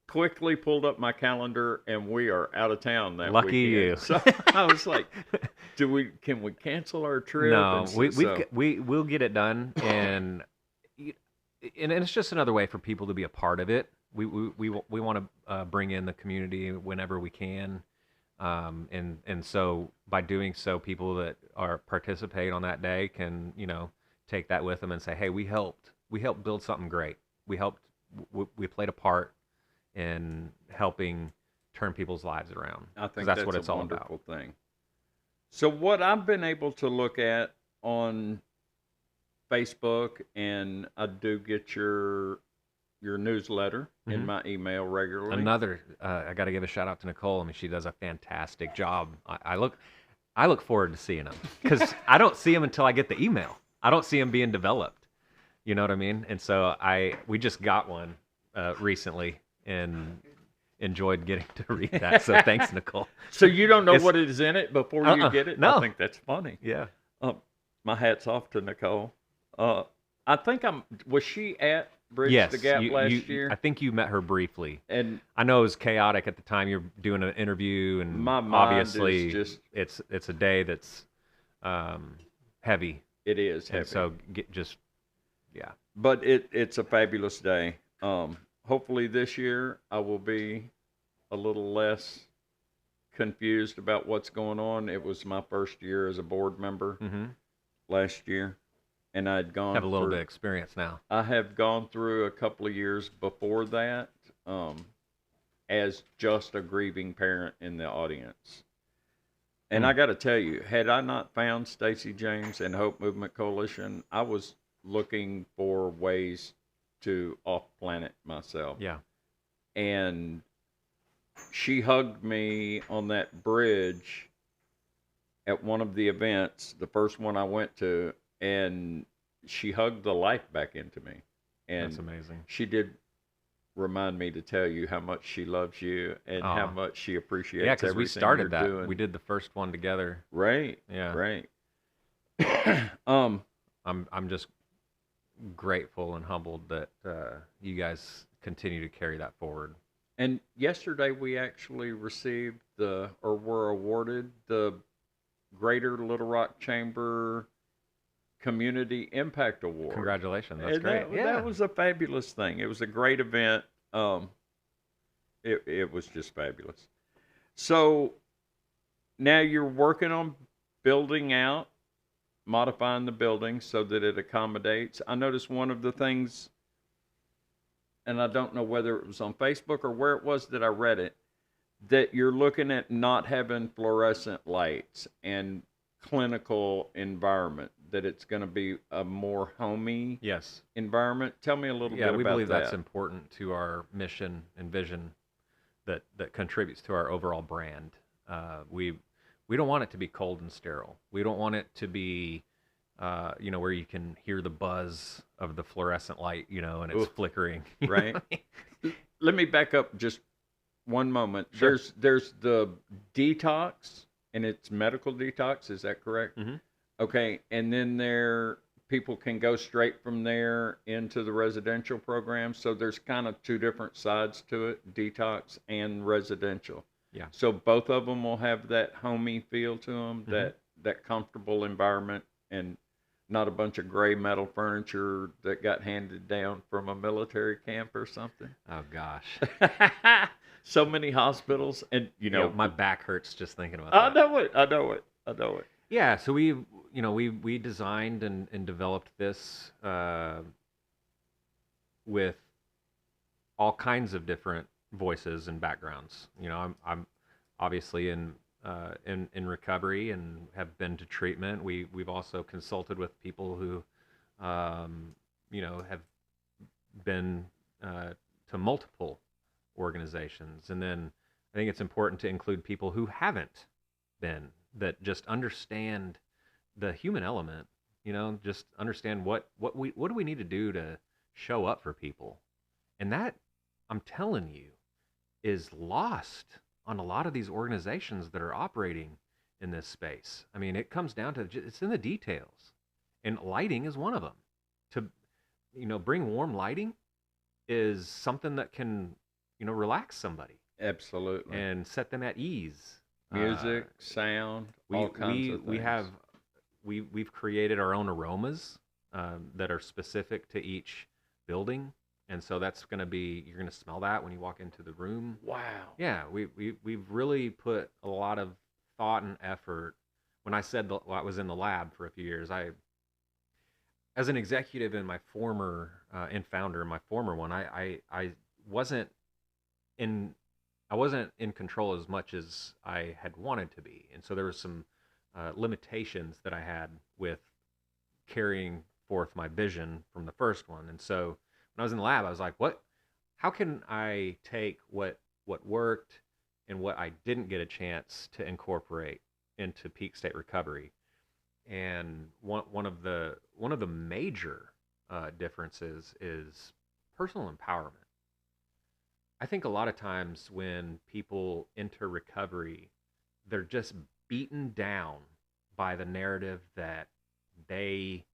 quickly pulled up my calendar, and we are out of town that Lucky weekend. you. So I was like, can we cancel our trip? No, And so, we'll get it done, and it's just another way for people to be a part of it. We want to bring in the community whenever we can, and so by doing so, people that are participate on that day can take that with them and say, hey, we helped build something great. We played a part in helping turn people's lives around. I think that's what it's a all wonderful about. thing. So what I've been able to look at on Facebook, and I do get your newsletter in my email regularly. I got to give a shout out to Nicole. I mean, she does a fantastic job. I look forward to seeing them because I don't see them until I get the email. I don't see them being developed. You know what I mean? And so we just got one recently and enjoyed getting to read that. So thanks, Nicole. So you don't know what is in it before you get it? No. I think that's funny. Yeah. My hat's off to Nicole. I think was she at Bridge the Gap last year? I think you met her briefly. And I know it was chaotic at the time. You're doing an interview, and my mind obviously is just, it's a day that's heavy. It is heavy. And so yeah. But it's a fabulous day. Hopefully this year I will be a little less confused about what's going on. It was my first year as a board member last year, and I'd gone have a little bit of experience now. I have gone through a couple of years before that as just a grieving parent in the audience. And I got to tell you, had I not found Stacey James and Hope Movement Coalition, I was looking for ways to off-planet myself. Yeah. And she hugged me on that bridge at one of the events, the first one I went to, and she hugged the life back into me. And that's amazing. She did remind me to tell you how much she loves you and how much she appreciates everything. Yeah, because we started that. Doing. We did the first one together. Right. Yeah. Right. I'm just grateful and humbled that you guys continue to carry that forward. And yesterday we actually received were awarded the Greater Little Rock Chamber Community Impact Award. Congratulations. That's great. That was a fabulous thing. It was a great event. It was just fabulous. So now you're working on building out, modifying the building so that it accommodates. I noticed one of the things, and I don't know whether it was on Facebook or where it was that I read it, that you're looking at not having fluorescent lights and clinical environment, that it's going to be a more homey environment. Tell me a little bit about that. Yeah, we believe that's important to our mission and vision that contributes to our overall brand. We don't want it to be cold and sterile. We don't want it to be, where you can hear the buzz of the fluorescent light, and it's flickering. Right. Let me back up just one moment. Sure. There's the detox, and it's medical detox. Is that correct? Mm-hmm. Okay. And then people can go straight from there into the residential program. So there's kind of two different sides to it, detox and residential. Yeah. So both of them will have that homey feel to them, that comfortable environment, and not a bunch of gray metal furniture that got handed down from a military camp or something. Oh gosh. So many hospitals, and my back hurts just thinking about that. I know it. Yeah, so we designed and developed this with all kinds of different voices and backgrounds. I'm obviously in recovery and have been to treatment. We've also consulted with people who have been to multiple organizations, and then I think it's important to include people who haven't been, that just understand the human element. Just understand what do we need to do to show up for people, and that, I'm telling you, is lost on a lot of these organizations that are operating in this space. I mean, it comes down to, it's in the details, and lighting is one of them. To bring warm lighting is something that can relax somebody Absolutely. and set them at ease. Uh, Music, sound, we all kinds we of we have things. we've created our own aromas that are specific to each building, and so that's going to be you're going to smell that when you walk into the room. Wow. Yeah, we've really put a lot of thought and effort. When I said I was in the lab for a few years, as an executive in my former and founder in my former one, I wasn't in I wasn't in control as much as I had wanted to be, and so there were some limitations that I had with carrying forth my vision from the first one. And so when I was in the lab, I was like, what? How can I take what worked and what I didn't get a chance to incorporate into peak state recovery? And one of the major differences is personal empowerment. I think a lot of times when people enter recovery, they're just beaten down by the narrative that they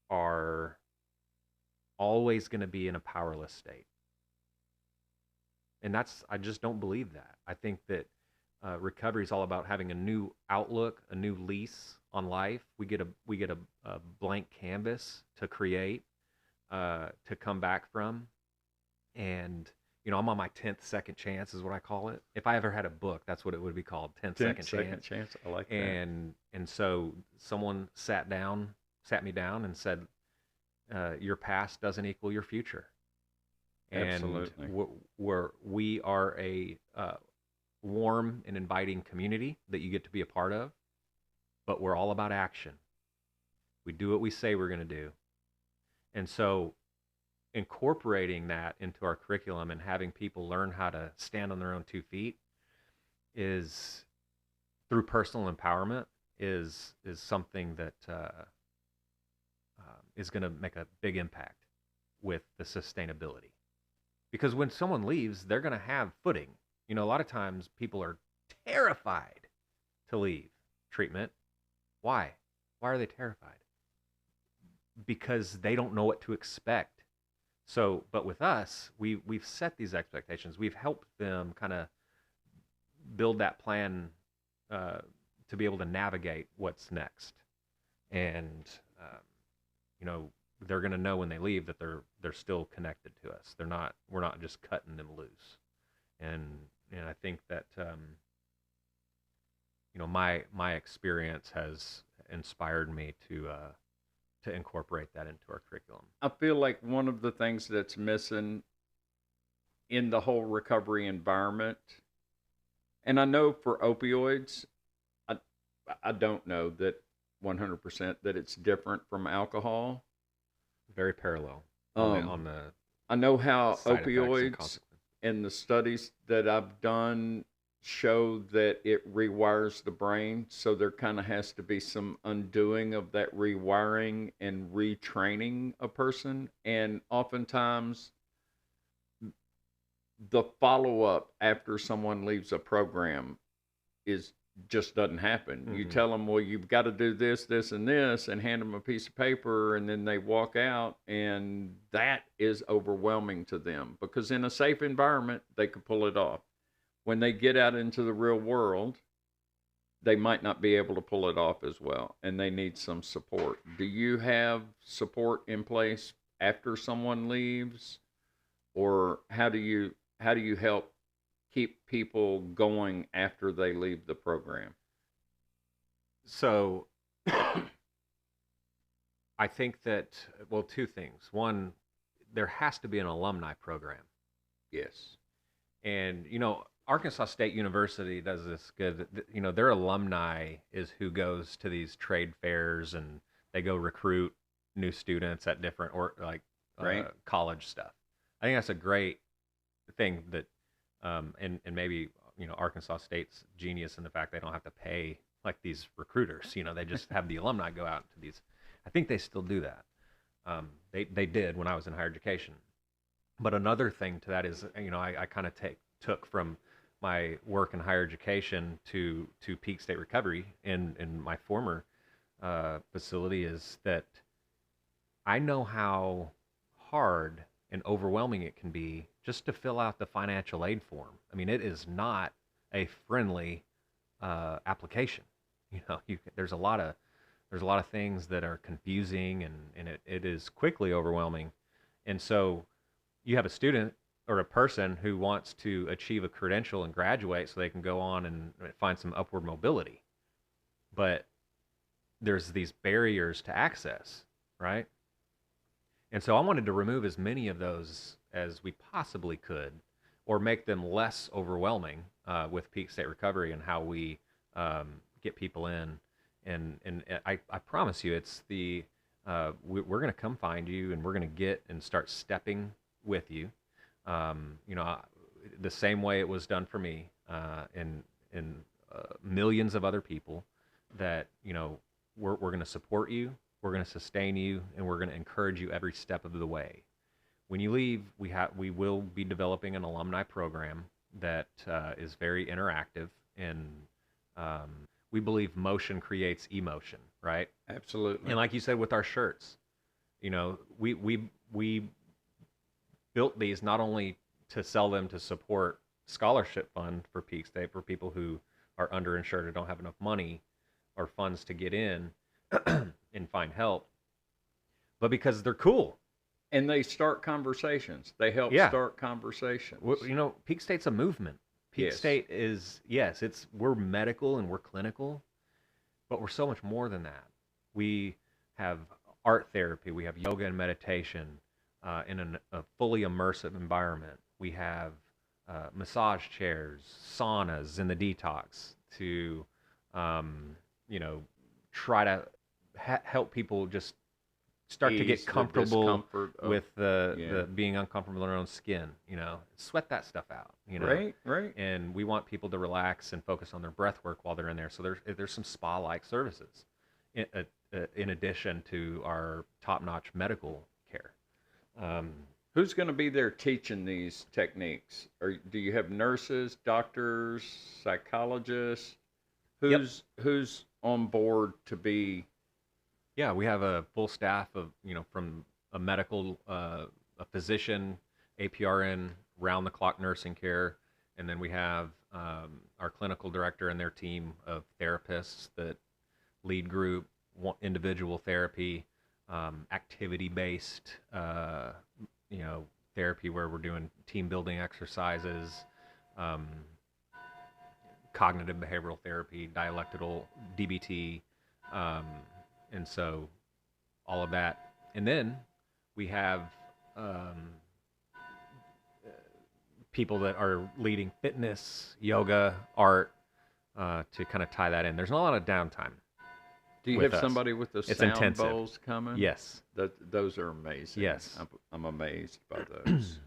are always going to be in a powerless state. And I just don't believe that. I think that recovery is all about having a new outlook, a new lease on life. We get a blank canvas to create, to come back from. And I'm on my 10th second chance is what I call it. If I ever had a book, that's what it would be called, 10th 10 second second chance. chance. I like that. And so someone sat me down and said, your past doesn't equal your future. And Absolutely. we are a warm and inviting community that you get to be a part of, but we're all about action. We do what we say we're going to do. And so incorporating that into our curriculum and having people learn how to stand on their own 2 feet is through personal empowerment is something that is going to make a big impact with the sustainability. Because when someone leaves, they're going to have footing. A lot of times people are terrified to leave treatment. Why? Why are they terrified? Because they don't know what to expect. So, but with us, we've set these expectations. We've helped them kind of build that plan to be able to navigate what's next. And you know, they're going to know when they leave that they're still connected to us. We're not just cutting them loose. And I think that my experience has inspired me to incorporate that into our curriculum. I feel like one of the things that's missing in the whole recovery environment, and I know for opioids, I, I don't know that 100% that it's different from alcohol. Very parallel Um, on the I know how side effects and opioids consequences. and the studies that I've done show that it rewires the brain. So there kind of has to be some undoing of that rewiring and retraining a person. And oftentimes, the follow up after someone leaves a program is just doesn't happen. You Mm-hmm. tell them, well, you've got to do this, this, and this, and hand them a piece of paper, and then they walk out, and that is overwhelming to them because in a safe environment, they could pull it off. When they get out into the real world, they might not be able to pull it off as well, and they need some support. Do you have support in place after someone leaves, or how do you help keep people going after they leave the program? So I think that, well, two things. One, there has to be an alumni program. Yes. And, Arkansas State University does this good. Their alumni is who goes to these trade fairs and they go recruit new students at different or like Right. college stuff. I think that's a great thing that, and maybe, Arkansas State's genius in the fact they don't have to pay like these recruiters. They just have the alumni go out to these. I think they still do that. They did when I was in higher education. But another thing to that is, I kind of took from my work in higher education to peak state recovery in my former facility is that I know how hard and overwhelming it can be just to fill out the financial aid form. I mean, it is not a friendly application. There's a lot of things that are confusing, and it is quickly overwhelming. And so you have a student or a person who wants to achieve a credential and graduate so they can go on and find some upward mobility. But there's these barriers to access, right? And so I wanted to remove as many of those as we possibly could, or make them less overwhelming with Peak State Recovery and how we get people in. And I promise you, it's we're going to come find you, and we're going to get and start stepping with you. The same way it was done for me, and millions of other people, that we're going to support you, we're going to sustain you, and we're going to encourage you every step of the way. When you leave, we will be developing an alumni program that is very interactive, and we believe motion creates emotion, right? Absolutely. And like you said with our shirts, we built these not only to sell them to support scholarship fund for Peak State for people who are underinsured or don't have enough money or funds to get in and find help, but because they're cool. And they start conversations. They help start conversations. Peak State's a movement. Peak State is, we're medical and we're clinical, but we're so much more than that. We have art therapy. We have yoga and meditation in a fully immersive environment. We have massage chairs, saunas in the detox to, try to help people just start to get comfortable with the being uncomfortable in their own skin. Sweat that stuff out. Right. And we want people to relax and focus on their breath work while they're in there. So there's some spa-like services in addition to our top-notch medical care. Who's going to be there teaching these techniques? Or do you have nurses, doctors, psychologists? Who's on board to be? Yeah, we have a full staff of, from a medical, a physician, APRN, round-the-clock nursing care, and then we have our clinical director and their team of therapists that lead group, individual therapy, activity-based, therapy where we're doing team-building exercises, cognitive behavioral therapy, dialectical, DBT, and so all of that. And then we have people that are leading fitness, yoga, art, to kind of tie that in. There's not a lot of downtime. Do you have somebody with the sound intensive. bowls coming? Yes. Those are amazing. Yes. I'm amazed by those.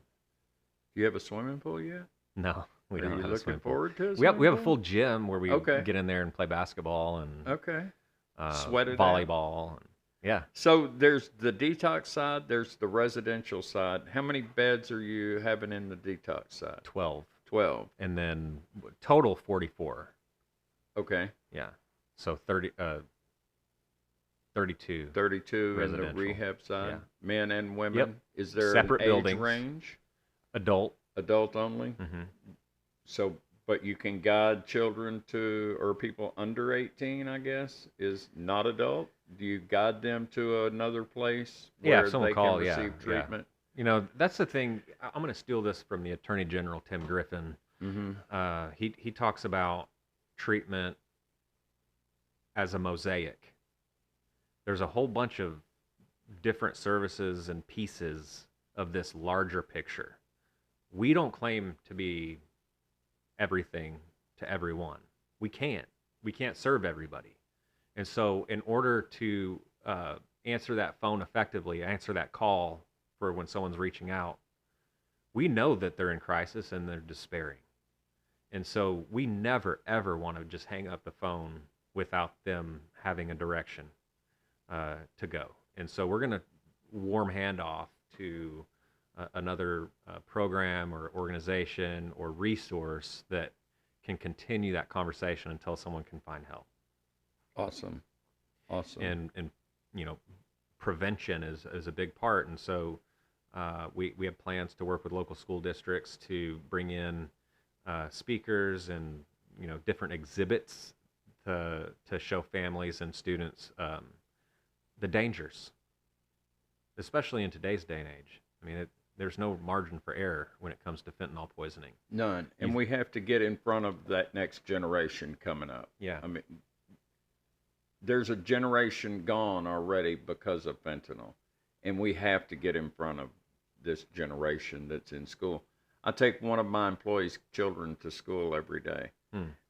Do you have a swimming pool yet? No, we don't. Are you have looking a forward to it? We have a full gym where we get in there and play basketball and sweat it volleyball. out. Yeah. So there's the detox side. There's the residential side. How many beds are you having in the detox side? 12. 12. And then total 44. Okay. Yeah. So 32. 32 in the rehab side. Yeah. Men and women. Yep. Is there separate an age buildings. range? Adult only. Mm-hmm. So, but you can guide children to, or people under 18, I guess, is not adult. Do you guide them to another place where if someone they call, can receive treatment? That's the thing. I'm going to steal this from the Attorney General, Tim Griffin. Mm-hmm. He talks about treatment as a mosaic. There's a whole bunch of different services and pieces of this larger picture. We don't claim to be everything to everyone. We can't serve everybody. And so in order to answer that phone effectively, answer that call for when someone's reaching out, we know that they're in crisis and they're despairing. And so we never, ever want to just hang up the phone without them having a direction to go. And so we're going to warm hand off to another program or organization or resource that can continue that conversation until someone can find help. Awesome. And prevention is a big part. And so We have plans to work with local school districts to bring in speakers and different exhibits to show families and students the dangers, especially in today's day and age. I mean, there's no margin for error when it comes to fentanyl poisoning. None. And we have to get in front of that next generation coming up. Yeah. I mean, there's a generation gone already because of fentanyl, and we have to get in front of this generation that's in school. I take one of my employees' children to school every day,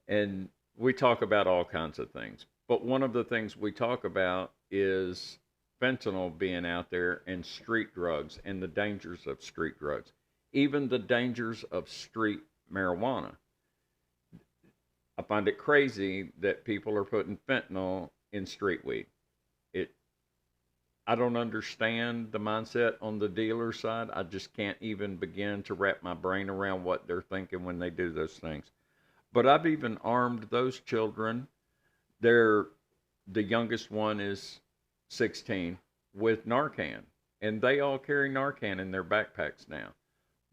and we talk about all kinds of things. But one of the things we talk about is fentanyl being out there and street drugs and the dangers of street drugs, even the dangers of street marijuana. I find it crazy that people are putting fentanyl in street weed. I don't understand the mindset on the dealer side. I just can't even begin to wrap my brain around what they're thinking when they do those things. But I've even armed those children. The youngest one is 16 with Narcan, and they all carry Narcan in their backpacks now.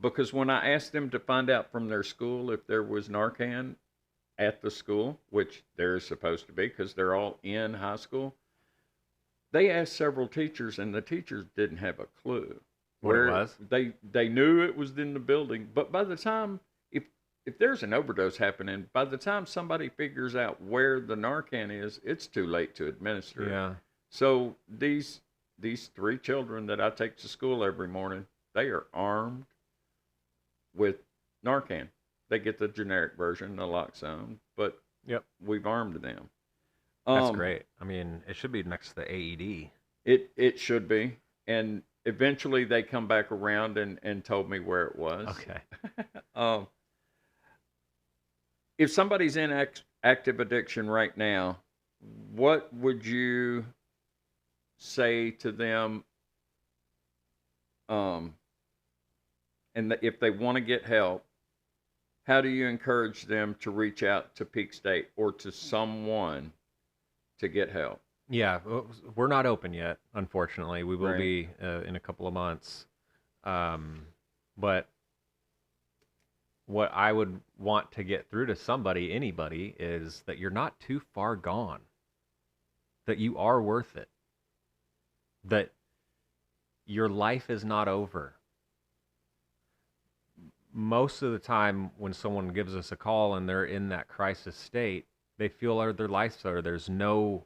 Because when I asked them to find out from their school if there was Narcan at the school, which there is supposed to be because they're all in high school, they asked several teachers, and the teachers didn't have a clue where it was. They knew it was in the building, but by the time, if there's an overdose happening, by the time somebody figures out where the Narcan is, it's too late to administer. Yeah. So these 3 children that I take to school every morning, they are armed with Narcan. They get the generic version, naloxone, but we've armed them. That's great. I mean, it should be next to the AED. It should be. And eventually they come back around and told me where it was. Okay. If somebody's in active addiction right now, what would you say to them? And if they want to get help, how do you encourage them to reach out to Peak State or to someone to get help? Yeah, we're not open yet, unfortunately. We will Right. be in a couple of months. But what I would want to get through to anybody, is that you're not too far gone, that you are worth it, that your life is not over. Most of the time when someone gives us a call and they're in that crisis state, they feel their life's over. There's no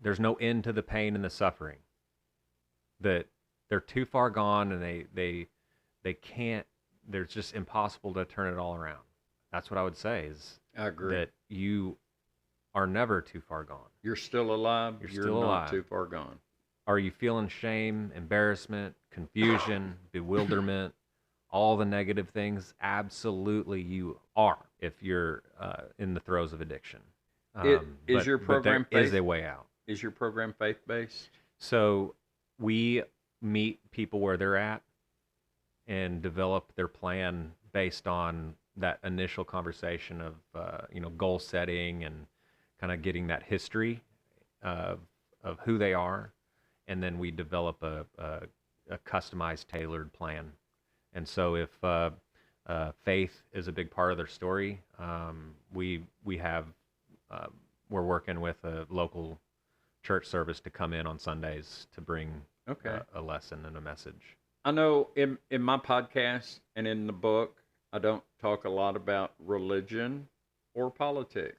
end to the pain and the suffering, that they're too far gone, and they can't, there's just impossible to turn it all around. That's what I would say, is I agree. that you are never too far gone. You're still alive. You're You're still not alive. too far gone. Are you feeling shame, embarrassment, confusion, bewilderment, all the negative things? Absolutely you are, if you're in the throes of addiction. Is your program there is a way out. Is your program faith-based? So we meet people where they're at and develop their plan based on that initial conversation of goal setting and kind of getting that history of who they are, and then we develop a customized, tailored plan. And so if faith is a big part of their story, we're working with a local church service to come in on Sundays to bring a lesson and a message. I know in my podcast and in the book, I don't talk a lot about religion or politics,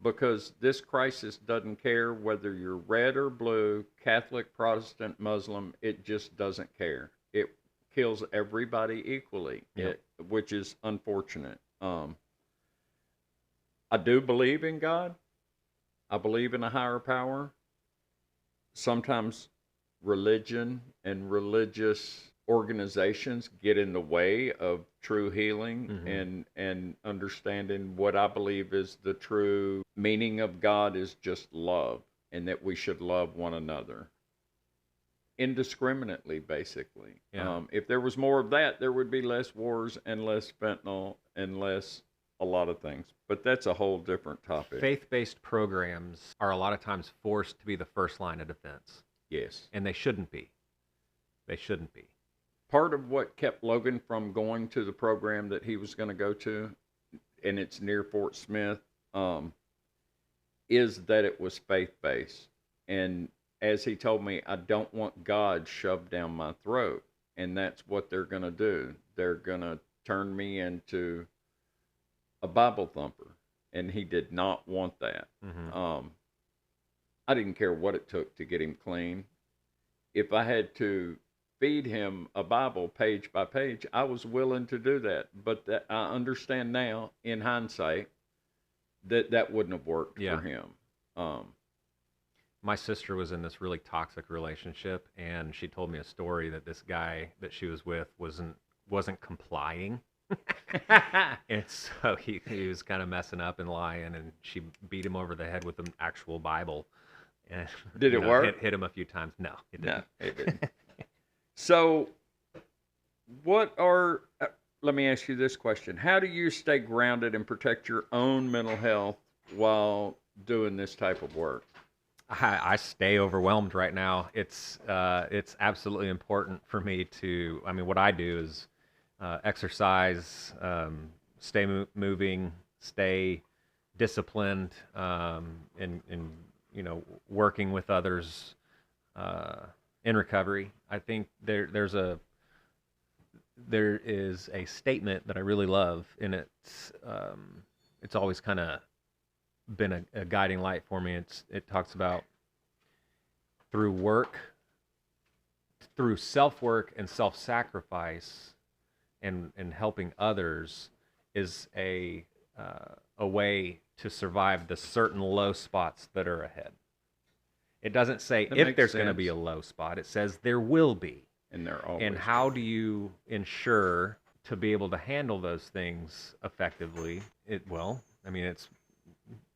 because this crisis doesn't care whether you're red or blue, Catholic, Protestant, Muslim. It just doesn't care. It kills everybody equally, which is unfortunate. I do believe in God. I believe in a higher power. Sometimes religion and religious organizations get in the way of true healing and understanding what I believe is the true meaning of God is just love, and that we should love one another indiscriminately, basically. Yeah. If there was more of that, there would be less wars and less fentanyl and less a lot of things. But that's a whole different topic. Faith-based programs are a lot of times forced to be the first line of defense. Yes. And they shouldn't be. They shouldn't be. part of what kept Logan from going to the program that he was going to go to, and it's near Fort Smith, is that it was faith based. And as he told me, I don't want God shoved down my throat. And that's what they're going to do. They're going to turn me into a Bible thumper. And he did not want that. Mm-hmm. I didn't care what it took to get him clean. If I had to feed him a Bible page by page, I was willing to do that. But that, I understand now, in hindsight, that wouldn't have worked Yeah. for him. My sister was in this really toxic relationship, and she told me a story that this guy that she was with wasn't complying. And so he was kind of messing up and lying, and she beat him over the head with an actual Bible. And Did it work? Hit him a few times. No, it didn't. No, it didn't. So, let me ask you this question. How do you stay grounded and protect your own mental health while doing this type of work? I stay overwhelmed right now. It's absolutely important for me to. I mean, what I do is exercise, stay moving, stay disciplined, and working with others in recovery. I think there is a statement that I really love, and it's always kind of been a guiding light for me. It talks about through self-work and self-sacrifice and helping others is a way to survive the certain low spots that are ahead. It doesn't say if there's going to be a low spot. It says there will be. And there always. And how do you ensure to be able to handle those things effectively? It's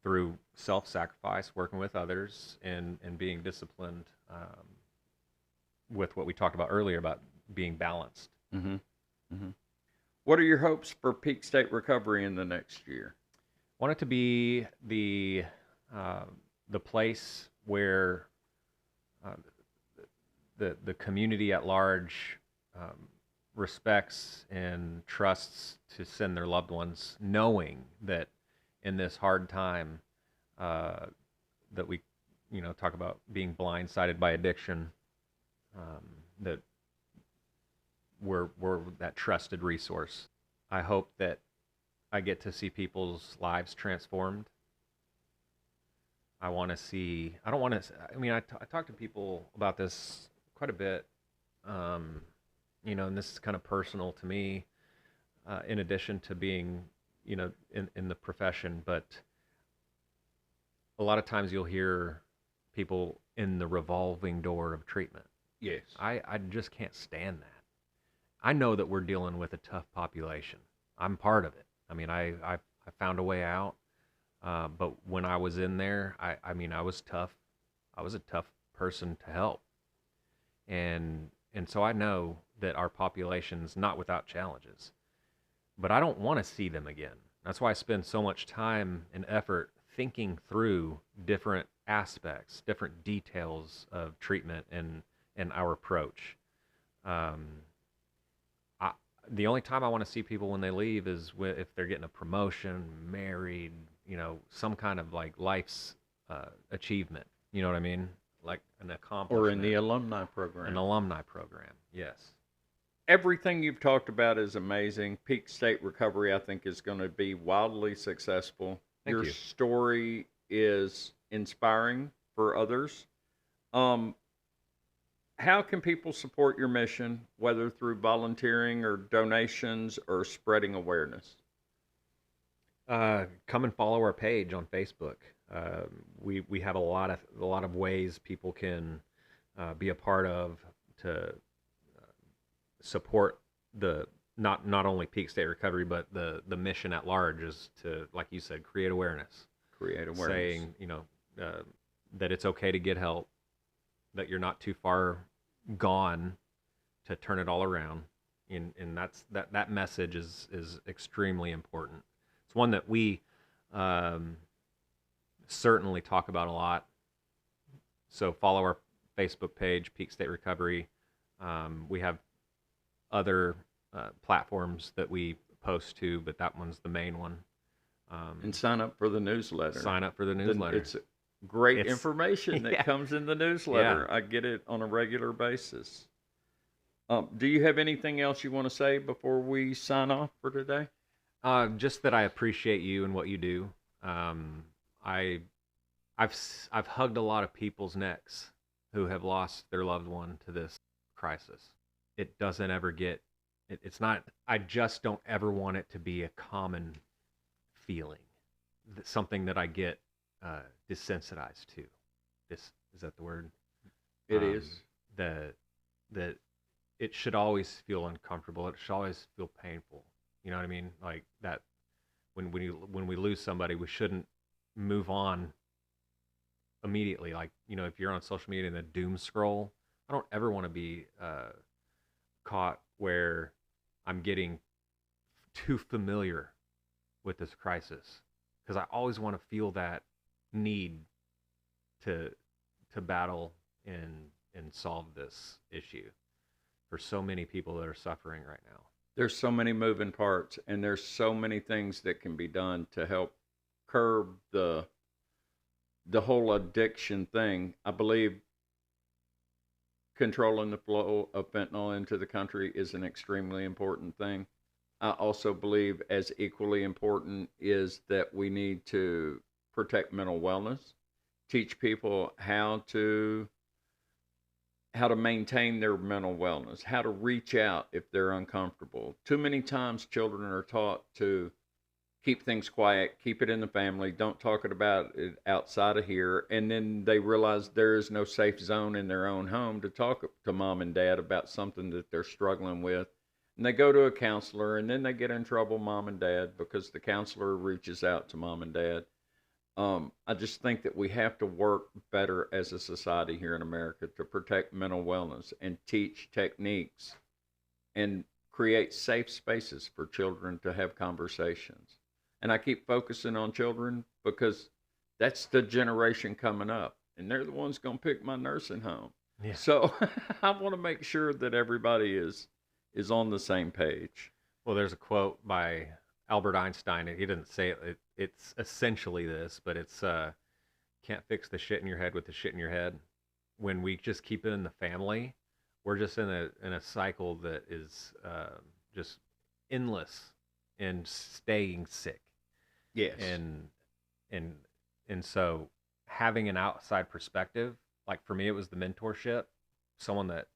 through self-sacrifice, working with others, and being disciplined with what we talked about earlier about being balanced. Mm-hmm. Mm-hmm. What are your hopes for Peak State Recovery in the next year? I want it to be the place where the community at large respects and trusts to send their loved ones, knowing that in this hard time that we talk about being blindsided by addiction, that we're that trusted resource. I hope that I get to see people's lives transformed. I don't want to, I talk to people about this quite a bit, and this is kind of personal to me, in addition to being, in the profession, but a lot of times you'll hear people in the revolving door of treatment. Yes. I just can't stand that. I know that we're dealing with a tough population. I'm part of it. I mean, I found a way out. But when I was in there, I was tough. I was a tough person to help. And so I know that our population's not without challenges. But I don't want to see them again. That's why I spend so much time and effort thinking through different aspects, different details of treatment and our approach. The only time I want to see people when they leave is if they're getting a promotion, married, some kind of like life's achievement. You know what I mean? Like an accomplishment. Or in the alumni program. An alumni program, yes. Everything you've talked about is amazing. Peak State Recovery, I think, is going to be wildly successful. Thank you. Your story is inspiring for others. How can people support your mission, whether through volunteering or donations or spreading awareness? Come and follow our page on Facebook. We have a lot of ways people can be a part of to support the not only Peak State Recovery, but the mission at large is to, like you said, create awareness. Saying that it's okay to get help, that you're not too far gone to turn it all around, and that message is extremely important. It's one that we certainly talk about a lot. So follow our Facebook page, Peak State Recovery. We have other platforms that we post to, but that one's the main one. And sign up for the newsletter. Sign up for the newsletter. It's great information that comes in the newsletter. Yeah. I get it on a regular basis. Do you have anything else you want to say before we sign off for today? Just that I appreciate you and what you do. I've hugged a lot of people's necks who have lost their loved one to this crisis. It doesn't ever get. It's not. I just don't ever want it to be a common feeling. Something that I get desensitized to. Is that the word? It is. That it should always feel uncomfortable. It should always feel painful. You know what I mean? Like that. When we lose somebody, we shouldn't move on immediately. Like, if you're on social media and the doom scroll, I don't ever want to be caught where I'm getting too familiar with this crisis, because I always want to feel that need to battle and solve this issue for so many people that are suffering right now. There's so many moving parts, and there's so many things that can be done to help curb the whole addiction thing. I believe controlling the flow of fentanyl into the country is an extremely important thing. I also believe as equally important is that we need to protect mental wellness, teach people how to maintain their mental wellness, how to reach out if they're uncomfortable. Too many times children are taught to keep things quiet, keep it in the family, don't talk about it outside of here, and then they realize there is no safe zone in their own home to talk to mom and dad about something that they're struggling with. And they go to a counselor, and then they get in trouble, mom and dad, because the counselor reaches out to mom and dad. I just think that we have to work better as a society here in America to protect mental wellness and teach techniques and create safe spaces for children to have conversations. And I keep focusing on children because that's the generation coming up, and they're the ones going to pick my nursing home. Yeah. So I want to make sure that everybody is on the same page. Well, there's a quote by Albert Einstein, and he didn't say it. It's essentially this, but it's can't fix the shit in your head with the shit in your head. When we just keep it in the family, we're just in a cycle that is just endless in staying sick. Yes. And so having an outside perspective, like for me, it was the mentorship, someone that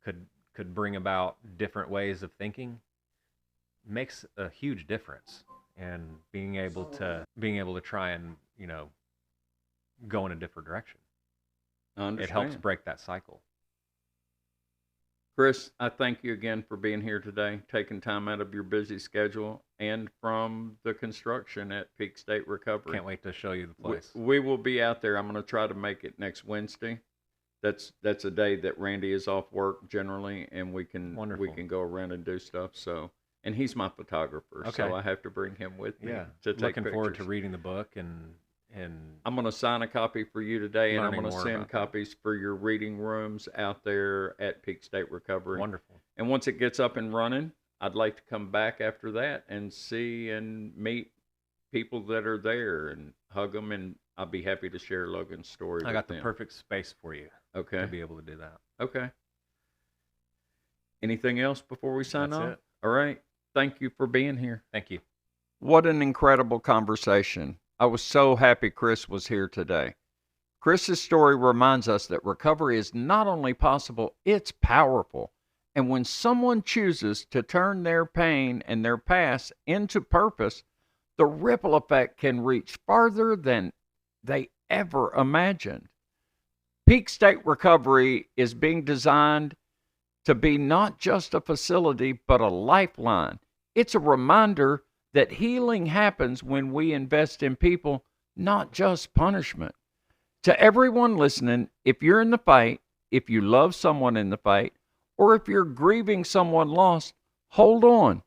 could bring about different ways of thinking, makes a huge difference. And being able to try and go in a different direction, it helps break that cycle. Chris, I thank you again for being here today, taking time out of your busy schedule and from the construction at Peak State Recovery. Can't wait to show you the place. We will be out there. I'm going to try to make it next Wednesday. That's a day that Randy is off work generally, and we can go around and do stuff. So, and he's my photographer, so I have to bring him with me to take Looking pictures. Forward to reading the book, and I'm going to sign a copy for you today, and I'm going to send about copies for your reading rooms out there at Peak State Recovery. Wonderful. And once it gets up and running, I'd like to come back after that and see and meet people that are there and hug them, and I'll be happy to share Logan's story. I got the perfect space for you. Okay. To be able to do that. Okay. Anything else before we sign off? That's it. All right. Thank you for being here. Thank you. What an incredible conversation. I was so happy Chris was here today. Chris's story reminds us that recovery is not only possible, it's powerful. And when someone chooses to turn their pain and their past into purpose, the ripple effect can reach farther than they ever imagined. Peak State Recovery is being designed to be not just a facility, but a lifeline. It's a reminder that healing happens when we invest in people, not just punishment. To everyone listening, if you're in the fight, if you love someone in the fight, or if you're grieving someone lost, hold on.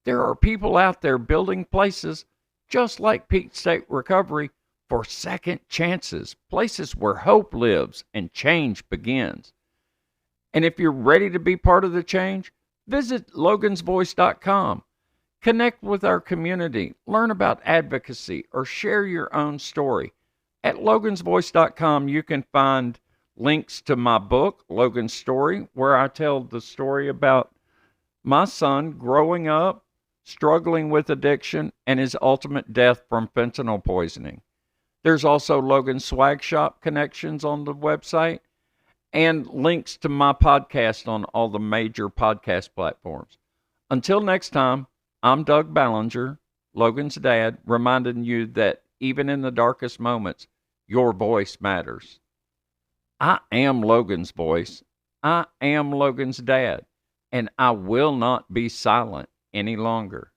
There are people out there building places just like Peak State Recovery for second chances, places where hope lives and change begins. And if you're ready to be part of the change, Visit logansvoice.com. Connect with our community, learn about advocacy, or share your own story. At logansvoice.com, you can find links to my book, Logan's Story, where I tell the story about my son growing up, struggling with addiction, and his ultimate death from fentanyl poisoning. There's also Logan's Swag Shop connections on the website and links to my podcast on all the major podcast platforms. Until next time, I'm Doug Ballinger, Logan's dad, reminding you that even in the darkest moments, your voice matters. I am Logan's voice. I am Logan's dad, and I will not be silent any longer.